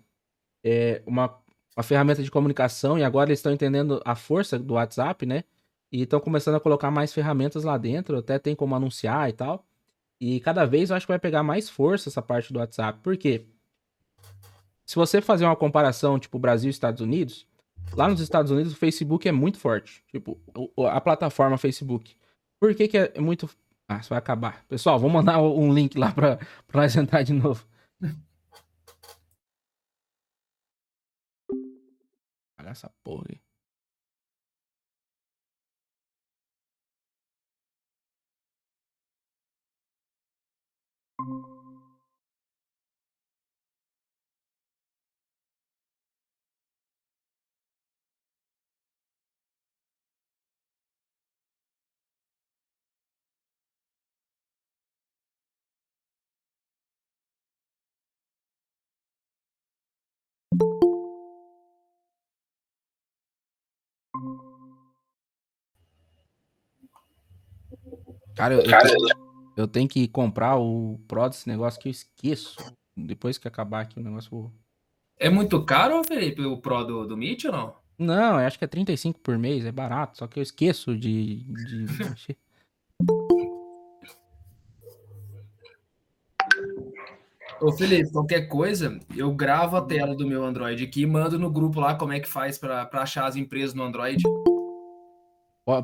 uma ferramenta de comunicação e agora eles estão entendendo a força do WhatsApp, né? E estão começando a colocar mais ferramentas lá dentro, até tem como anunciar e tal. E cada vez eu acho que vai pegar mais força essa parte do WhatsApp. Por quê? Se você fazer uma comparação, tipo, Brasil e Estados Unidos, lá nos Estados Unidos o Facebook é muito forte. Tipo, a plataforma Facebook. Por que que é muito... Ah, isso vai acabar. Pessoal, vou mandar um link lá pra nós entrar de novo. Olha essa porra aí. Cara, eu tenho que comprar o Pro desse negócio que eu esqueço. Depois que acabar aqui o negócio, eu vou... É muito caro, Felipe, o Pro do Meet ou não? Não, eu acho que é 35 por mês, é barato, só que eu esqueço de mexer. Ô, Felipe, qualquer coisa, eu gravo a tela do meu Android aqui e mando no grupo lá como é que faz para achar as empresas no Android.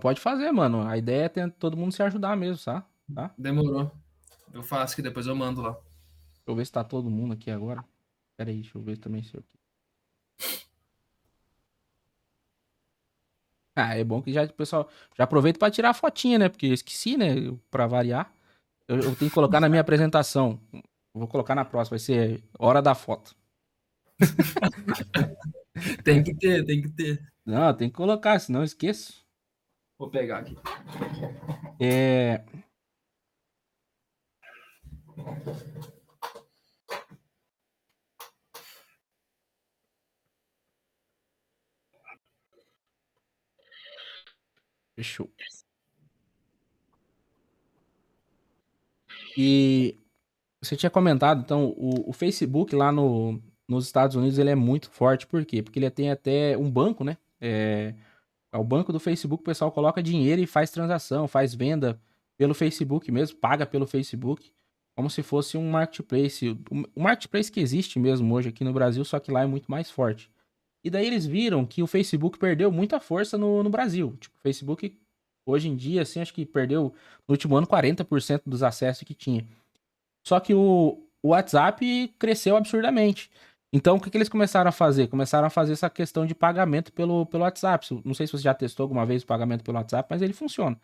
Pode fazer, mano. A ideia é ter todo mundo se ajudar mesmo, tá? Demorou. Eu faço que depois eu mando lá. Deixa eu ver se tá todo mundo aqui agora. Pera aí, deixa eu ver também se eu... Ah, é bom que já o pessoal já aproveita pra tirar a fotinha, né? Porque eu esqueci, né? Pra variar. Eu tenho que colocar na minha apresentação. Eu vou colocar na próxima, vai ser hora da foto. Tem que ter, tem que ter. Não, tem que colocar, senão eu esqueço. Vou pegar aqui. É... Fechou. E você tinha comentado, então, o Facebook lá nos Estados Unidos, ele é muito forte. Por quê? Porque ele tem até um banco, né? É o banco do Facebook, o pessoal coloca dinheiro e faz transação, faz venda. pelo Facebook mesmo, paga pelo Facebook, como se fosse um marketplace. O marketplace que existe mesmo hoje aqui no Brasil, só que lá é muito mais forte. E daí eles viram que o Facebook perdeu muita força no Brasil. Tipo, o Facebook, hoje em dia, assim, acho que perdeu no último ano 40% dos acessos que tinha. Só que o WhatsApp cresceu absurdamente. Então, o que, que eles começaram a fazer? Começaram a fazer essa questão de pagamento pelo WhatsApp. Não sei se você já testou alguma vez o pagamento pelo WhatsApp, mas ele funciona.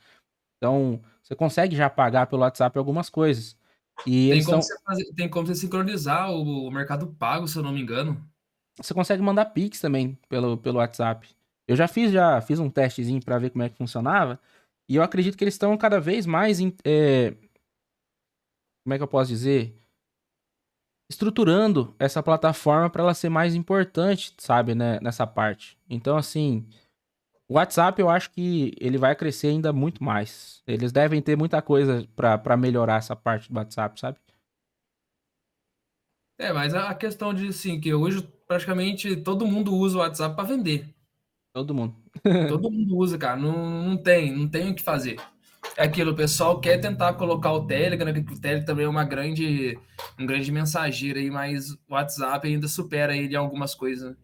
Então, você consegue já pagar pelo WhatsApp algumas coisas. E eles estão. Tem como você sincronizar o Mercado Pago, se eu não me engano. Você consegue mandar Pix também pelo WhatsApp. Eu já fiz um testezinho para ver como é que funcionava. E eu acredito que eles estão cada vez mais. Como é que eu posso dizer? Estruturando essa plataforma para ela ser mais importante, sabe, né, nessa parte. Então, assim, o WhatsApp eu acho que ele vai crescer ainda muito mais. Eles devem ter muita coisa para melhorar essa parte do WhatsApp, sabe? Mas a questão de, assim, que hoje praticamente todo mundo usa o WhatsApp para vender. Todo mundo. Todo mundo usa, cara. Não tem o que fazer. É aquilo, o pessoal quer tentar colocar o Telegram, né, que o Telegram também é um grande mensageiro aí, mas o WhatsApp ainda supera ele em algumas coisas, né?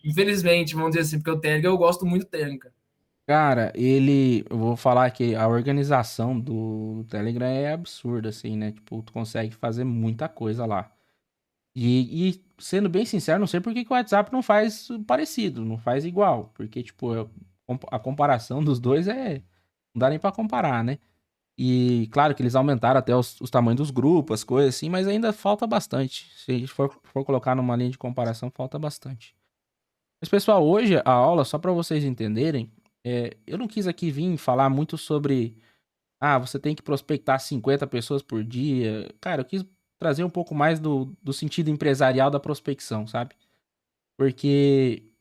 Infelizmente, vamos dizer assim, porque o Telegram eu gosto muito do Telegram, cara. Cara, eu vou falar que a organização do Telegram é absurda, assim, né? Tipo, tu consegue fazer muita coisa lá. Sendo bem sincero, não sei por que que o WhatsApp não faz parecido, não faz igual. Porque, tipo, a comparação dos dois não dá nem pra comparar, né? E claro que eles aumentaram até os tamanhos dos grupos, as coisas assim, mas ainda falta bastante. Se a gente for colocar numa linha de comparação, falta bastante. Mas, pessoal, hoje a aula, só para vocês entenderem, eu não quis aqui vir falar muito sobre, você tem que prospectar 50 pessoas por dia. Cara, eu quis trazer um pouco mais do sentido empresarial da prospecção, sabe? Porque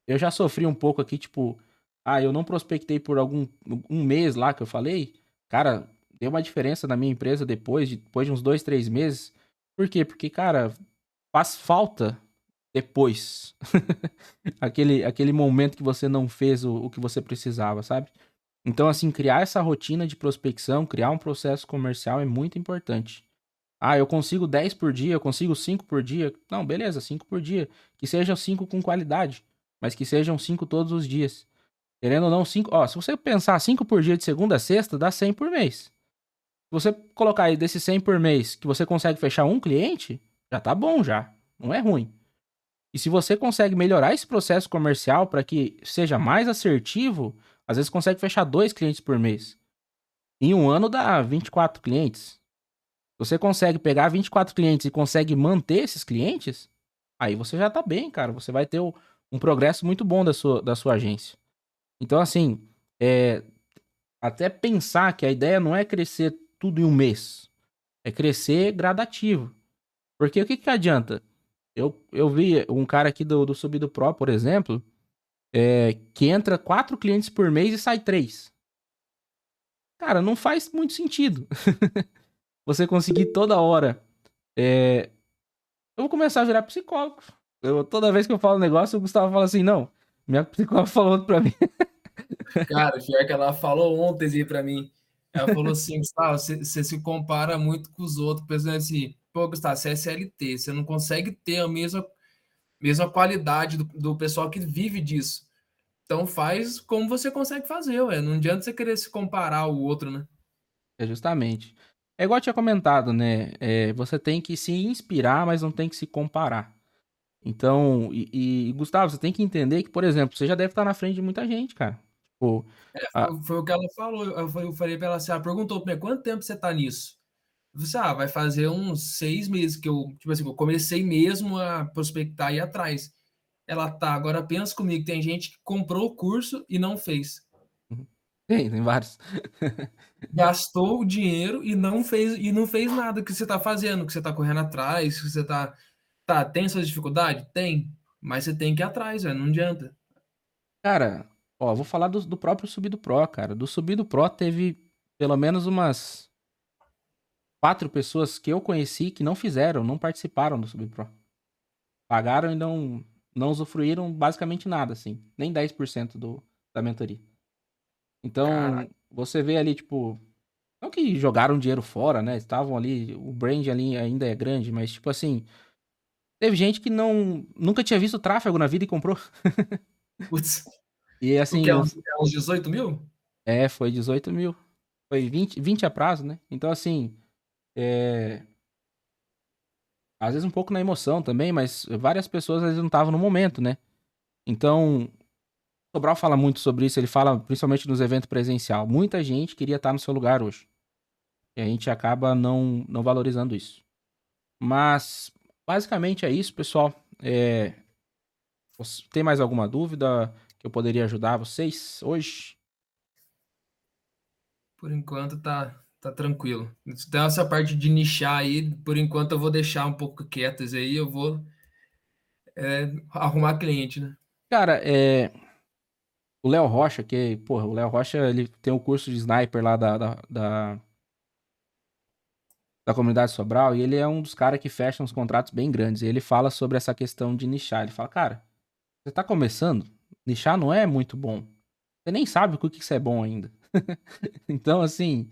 eu já sofri um pouco aqui, tipo, eu não prospectei por um mês lá que eu falei. Cara, deu uma diferença na minha empresa depois de uns 2, 3 meses. Por quê? Porque, cara, faz falta depois. Aquele momento que você não fez o que você precisava, sabe? Então, assim, criar essa rotina de prospecção, criar um processo comercial é muito importante. Eu consigo 10 por dia, eu consigo 5 por dia. Não, beleza, 5 por dia. Que sejam 5 com qualidade, mas que sejam 5 todos os dias. Querendo ou não, 5. Ó, se você pensar 5 por dia de segunda a sexta, dá 100 por mês. Se você colocar aí desses 100 por mês que você consegue fechar um cliente, já tá bom já. Não é ruim. E se você consegue melhorar esse processo comercial para que seja mais assertivo, às vezes consegue fechar 2 clientes por mês. Em um ano dá 24 clientes. Você consegue pegar 24 clientes e consegue manter esses clientes, aí você já tá bem, cara. Você vai ter um progresso muito bom da sua agência. Então, assim, é, até pensar que a ideia não é crescer tudo em um mês, é crescer gradativo. Porque o que que adianta? Eu vi um cara aqui do Subido Pro, por exemplo, que entra 4 clientes por mês e sai 3. Cara, não faz muito sentido. Você conseguir toda hora. Eu vou começar a virar psicólogo. Toda vez que eu falo um negócio, o Gustavo fala assim: não, minha psicóloga falou outro pra mim. Cara, pior que ela falou ontem assim, pra mim. Ela falou assim, Gustavo, você se compara muito com os outros, pensando assim, pô, Gustavo, você é CLT, você não consegue ter a mesma qualidade do pessoal que vive disso. Então faz como você consegue fazer, ué. Não adianta você querer se comparar ao outro, né? É justamente. É igual eu tinha comentado, né? Você tem que se inspirar, mas não tem que se comparar. Então, Gustavo, você tem que entender que, por exemplo, você já deve estar na frente de muita gente, cara. Tipo, a- Foi o que ela falou. Eu falei pra ela assim, ela perguntou pra mim, quanto tempo você tá nisso? Eu falei assim, vai fazer uns 6 meses que eu, tipo assim, eu comecei mesmo a prospectar e ir atrás. Ela tá, agora pensa comigo, tem gente que comprou o curso e não fez. tem vários. Gastou o dinheiro e não fez nada que você tá fazendo, que você tá correndo atrás, que você tem suas dificuldades? Tem, mas você tem que ir atrás, velho, não adianta. Cara, ó, vou falar do próprio Subido Pro, cara. Do Subido Pro teve pelo menos umas 4 pessoas que eu conheci que não fizeram, não participaram do Subido Pro. Pagaram e não usufruíram basicamente nada, assim. Nem 10% da mentoria. Caraca, Então, você vê ali, tipo. Não que jogaram dinheiro fora, né? Estavam ali, o brand ali ainda é grande, mas tipo assim, teve gente que nunca tinha visto tráfego na vida e comprou. Putz, E o que assim, é? Uns 18 mil? foi 18 mil. Foi 20 a prazo, né? Então assim, é, às vezes um pouco na emoção também, mas várias pessoas às vezes não estavam no momento, né? Então, o Sobral fala muito sobre isso, ele fala principalmente nos eventos presencial. Muita gente queria estar no seu lugar hoje. E a gente acaba não valorizando isso. Mas, basicamente é isso, pessoal. Tem mais alguma dúvida que eu poderia ajudar vocês hoje? Por enquanto tá tranquilo. Então, essa parte de nichar aí, por enquanto eu vou deixar um pouco quietas aí, eu vou arrumar cliente, né? Cara, o Léo Rocha, porra, o Léo Rocha, ele tem o curso de sniper lá da comunidade Sobral, e ele é um dos caras que fecha uns contratos bem grandes. E ele fala sobre essa questão de nichar. Ele fala, cara, você tá começando, nichar não é muito bom. Você nem sabe o que isso é bom ainda. Então, assim,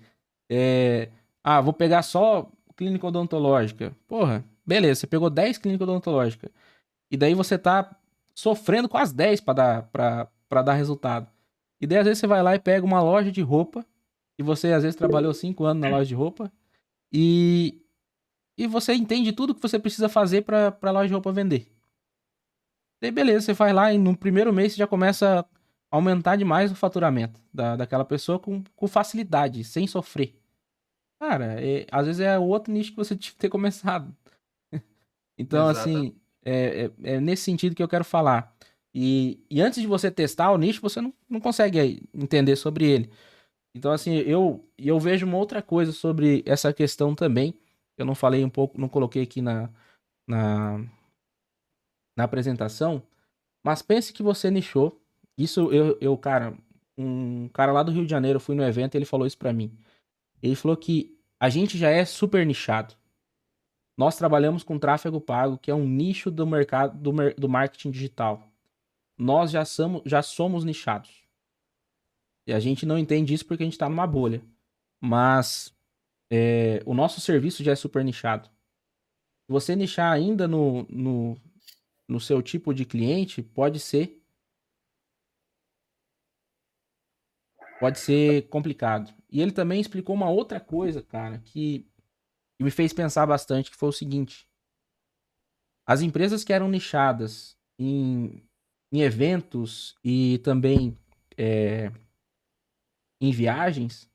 vou pegar só clínica odontológica. Porra, beleza, você pegou 10 clínicas odontológicas. E daí você tá sofrendo com as 10 pra dar resultado. E daí, às vezes, você vai lá e pega uma loja de roupa, e você, às vezes, trabalhou 5 anos na loja de roupa, e, e você entende tudo que você precisa fazer pra loja de roupa vender. Daí, beleza, você vai lá e no primeiro mês você já começa a aumentar demais o faturamento daquela pessoa com facilidade, sem sofrer. Cara, às vezes é o outro nicho que você tinha que ter começado. Então, Exata. assim, é nesse sentido que eu quero falar. E antes de você testar o nicho, você não consegue entender sobre ele. Então, assim, eu vejo uma outra coisa sobre essa questão também. Eu não falei um pouco, não coloquei aqui na, na apresentação, mas pense que você nichou. Isso cara, um cara lá do Rio de Janeiro, eu fui no evento e ele falou isso pra mim. Ele falou que a gente já é super nichado. Nós trabalhamos com tráfego pago, que é um nicho do mercado do marketing digital. Nós já somos nichados. E a gente não entende isso porque a gente está numa bolha. Mas o nosso serviço já é super nichado. Se você nichar ainda no seu tipo de cliente, pode ser complicado. E ele também explicou uma outra coisa, cara, que me fez pensar bastante, que foi o seguinte. As empresas que eram nichadas em eventos e também é, em viagens,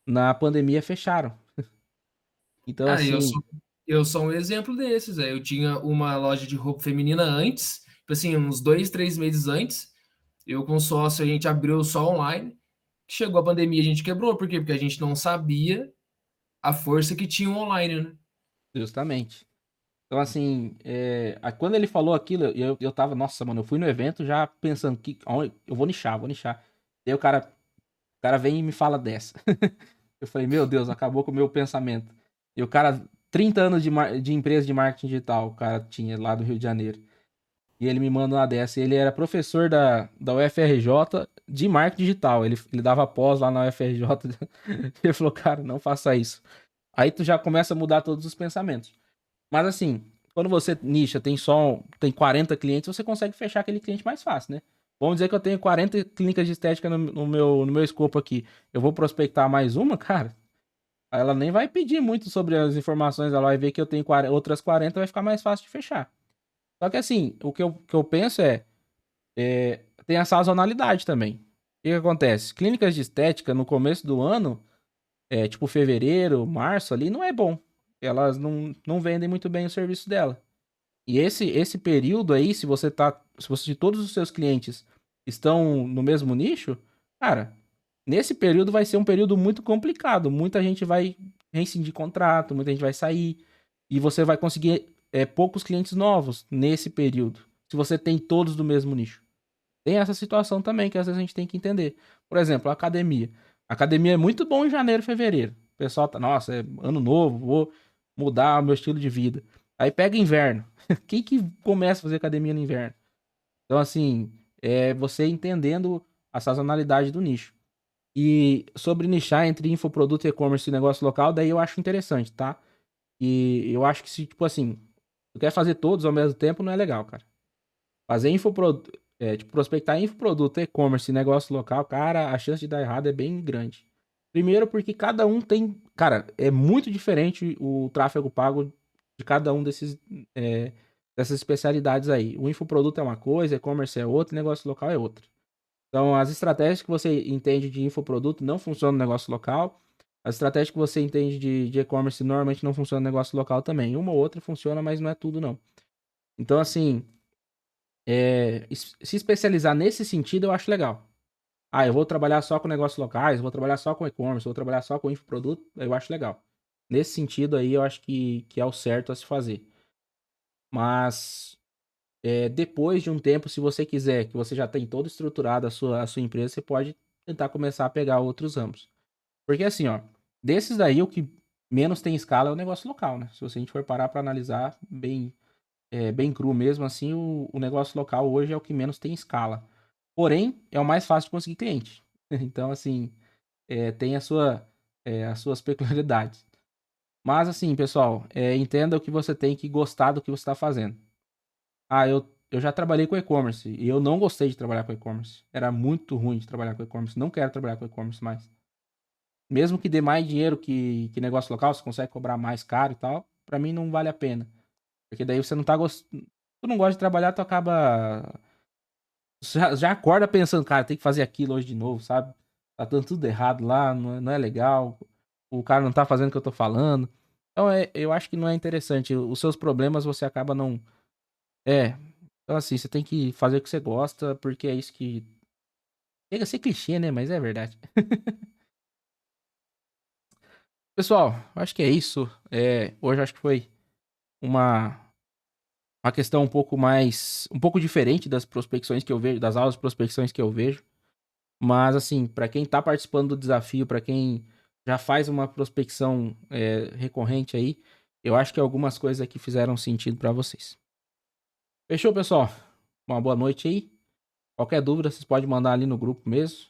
na pandemia fecharam. Então, Ah, assim, eu sou um exemplo desses. Eu tinha uma loja de roupa feminina antes, tipo assim, uns 2, 3 meses antes. Eu com sócio, a gente abriu só online. Chegou a pandemia, a gente quebrou. Por quê? Porque a gente não sabia a força que tinha o online, né? justamente. Então, assim, quando ele falou aquilo, eu tava, nossa, mano, eu fui no evento já pensando que eu vou nichar, vou nichar. Daí o cara vem e me fala dessa. Eu falei, meu Deus, acabou com o meu pensamento. E o cara, 30 anos de empresa de marketing digital, o cara tinha lá do Rio de Janeiro. E ele me manda uma dessa. Ele era professor da UFRJ de marketing digital. Ele dava pós lá na UFRJ. Ele falou, cara, não faça isso. Aí tu já começa a mudar todos os pensamentos. Mas assim, quando você nicha, tem 40 clientes, você consegue fechar aquele cliente mais fácil, né? Vamos dizer que eu tenho 40 clínicas de estética no meu escopo aqui. Eu vou prospectar mais uma, cara. Ela nem vai pedir muito sobre as informações, ela vai ver que eu tenho outras 40, vai ficar mais fácil de fechar. Só que assim, o que eu penso tem a sazonalidade também. O que que acontece? Clínicas de estética no começo do ano, tipo fevereiro, março ali, não é bom. Elas não vendem muito bem o serviço dela. E esse período aí, se todos os seus clientes estão no mesmo nicho, cara, nesse período vai ser um período muito complicado. Muita gente vai rescindir contrato, muita gente vai sair, e você vai conseguir poucos clientes novos nesse período, se você tem todos do mesmo nicho. Tem essa situação também que às vezes a gente tem que entender. Por exemplo, a academia. A academia é muito bom em janeiro e fevereiro. O pessoal tá, nossa, é ano novo, vou mudar o meu estilo de vida. Aí pega inverno. Quem que começa a fazer academia no inverno? Então, assim, você entendendo a sazonalidade do nicho. E sobre nichar entre infoproduto, e-commerce e negócio local, daí eu acho interessante, tá? E eu acho que se, tipo assim, tu quer fazer todos ao mesmo tempo, não é legal, cara. Fazer infoproduto, tipo, prospectar infoproduto, e-commerce e negócio local, cara, a chance de dar errado é bem grande. Primeiro porque cada um tem, cara, é muito diferente o tráfego pago de cada um é, dessas especialidades aí. O infoproduto é uma coisa, e-commerce é outra, negócio local é outra. Então, as estratégias que você entende de infoproduto não funcionam no negócio local. As estratégias que você entende de e-commerce normalmente não funcionam no negócio local também. Uma ou outra funciona, mas não é tudo, não. Então, assim, se especializar nesse sentido eu acho legal. Ah, eu vou trabalhar só com negócios locais, vou trabalhar só com e-commerce, vou trabalhar só com infoproduto, eu acho legal. Nesse sentido aí, eu acho que é o certo a se fazer. Mas, depois de um tempo, se você quiser, que você já tem todo estruturado a sua empresa, você pode tentar começar a pegar outros ramos. Porque assim, ó, desses daí, o que menos tem escala é o negócio local, né? Se a gente for parar para analisar bem cru mesmo, assim, o negócio local hoje é o que menos tem escala. Porém, é o mais fácil de conseguir cliente. Então, assim, tem as suas peculiaridades. Mas, assim, pessoal, entenda o que você tem que gostar do que você está fazendo. Ah, eu já trabalhei com e-commerce e eu não gostei de trabalhar com e-commerce. Era muito ruim de trabalhar com e-commerce. Não quero trabalhar com e-commerce mais. Mesmo que dê mais dinheiro que negócio local, você consegue cobrar mais caro e tal, pra mim não vale a pena. Porque daí você não tá gostando. Tu não gosta de trabalhar, tu acaba. Já acorda pensando, cara, tem que fazer aquilo hoje de novo, sabe? Tá dando tudo errado lá, não é legal. O cara não tá fazendo o que eu tô falando. Então eu acho que não é interessante. Os seus problemas você acaba não. É. Então assim, você tem que fazer o que você gosta, porque é isso que. Chega a ser clichê, né? Mas é verdade. Pessoal, acho que é isso. Hoje acho que foi uma, uma questão um pouco diferente das prospecções que eu vejo, das aulas de prospecções que eu vejo. Mas assim, para quem tá participando do desafio, para quem já faz uma prospecção recorrente aí, eu acho que algumas coisas aqui fizeram sentido para vocês. Fechou, pessoal? Uma boa noite aí. Qualquer dúvida, vocês podem mandar ali no grupo mesmo. Se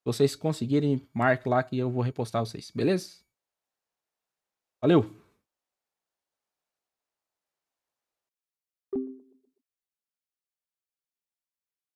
vocês conseguirem, marque lá que eu vou repostar vocês, beleza? Valeu!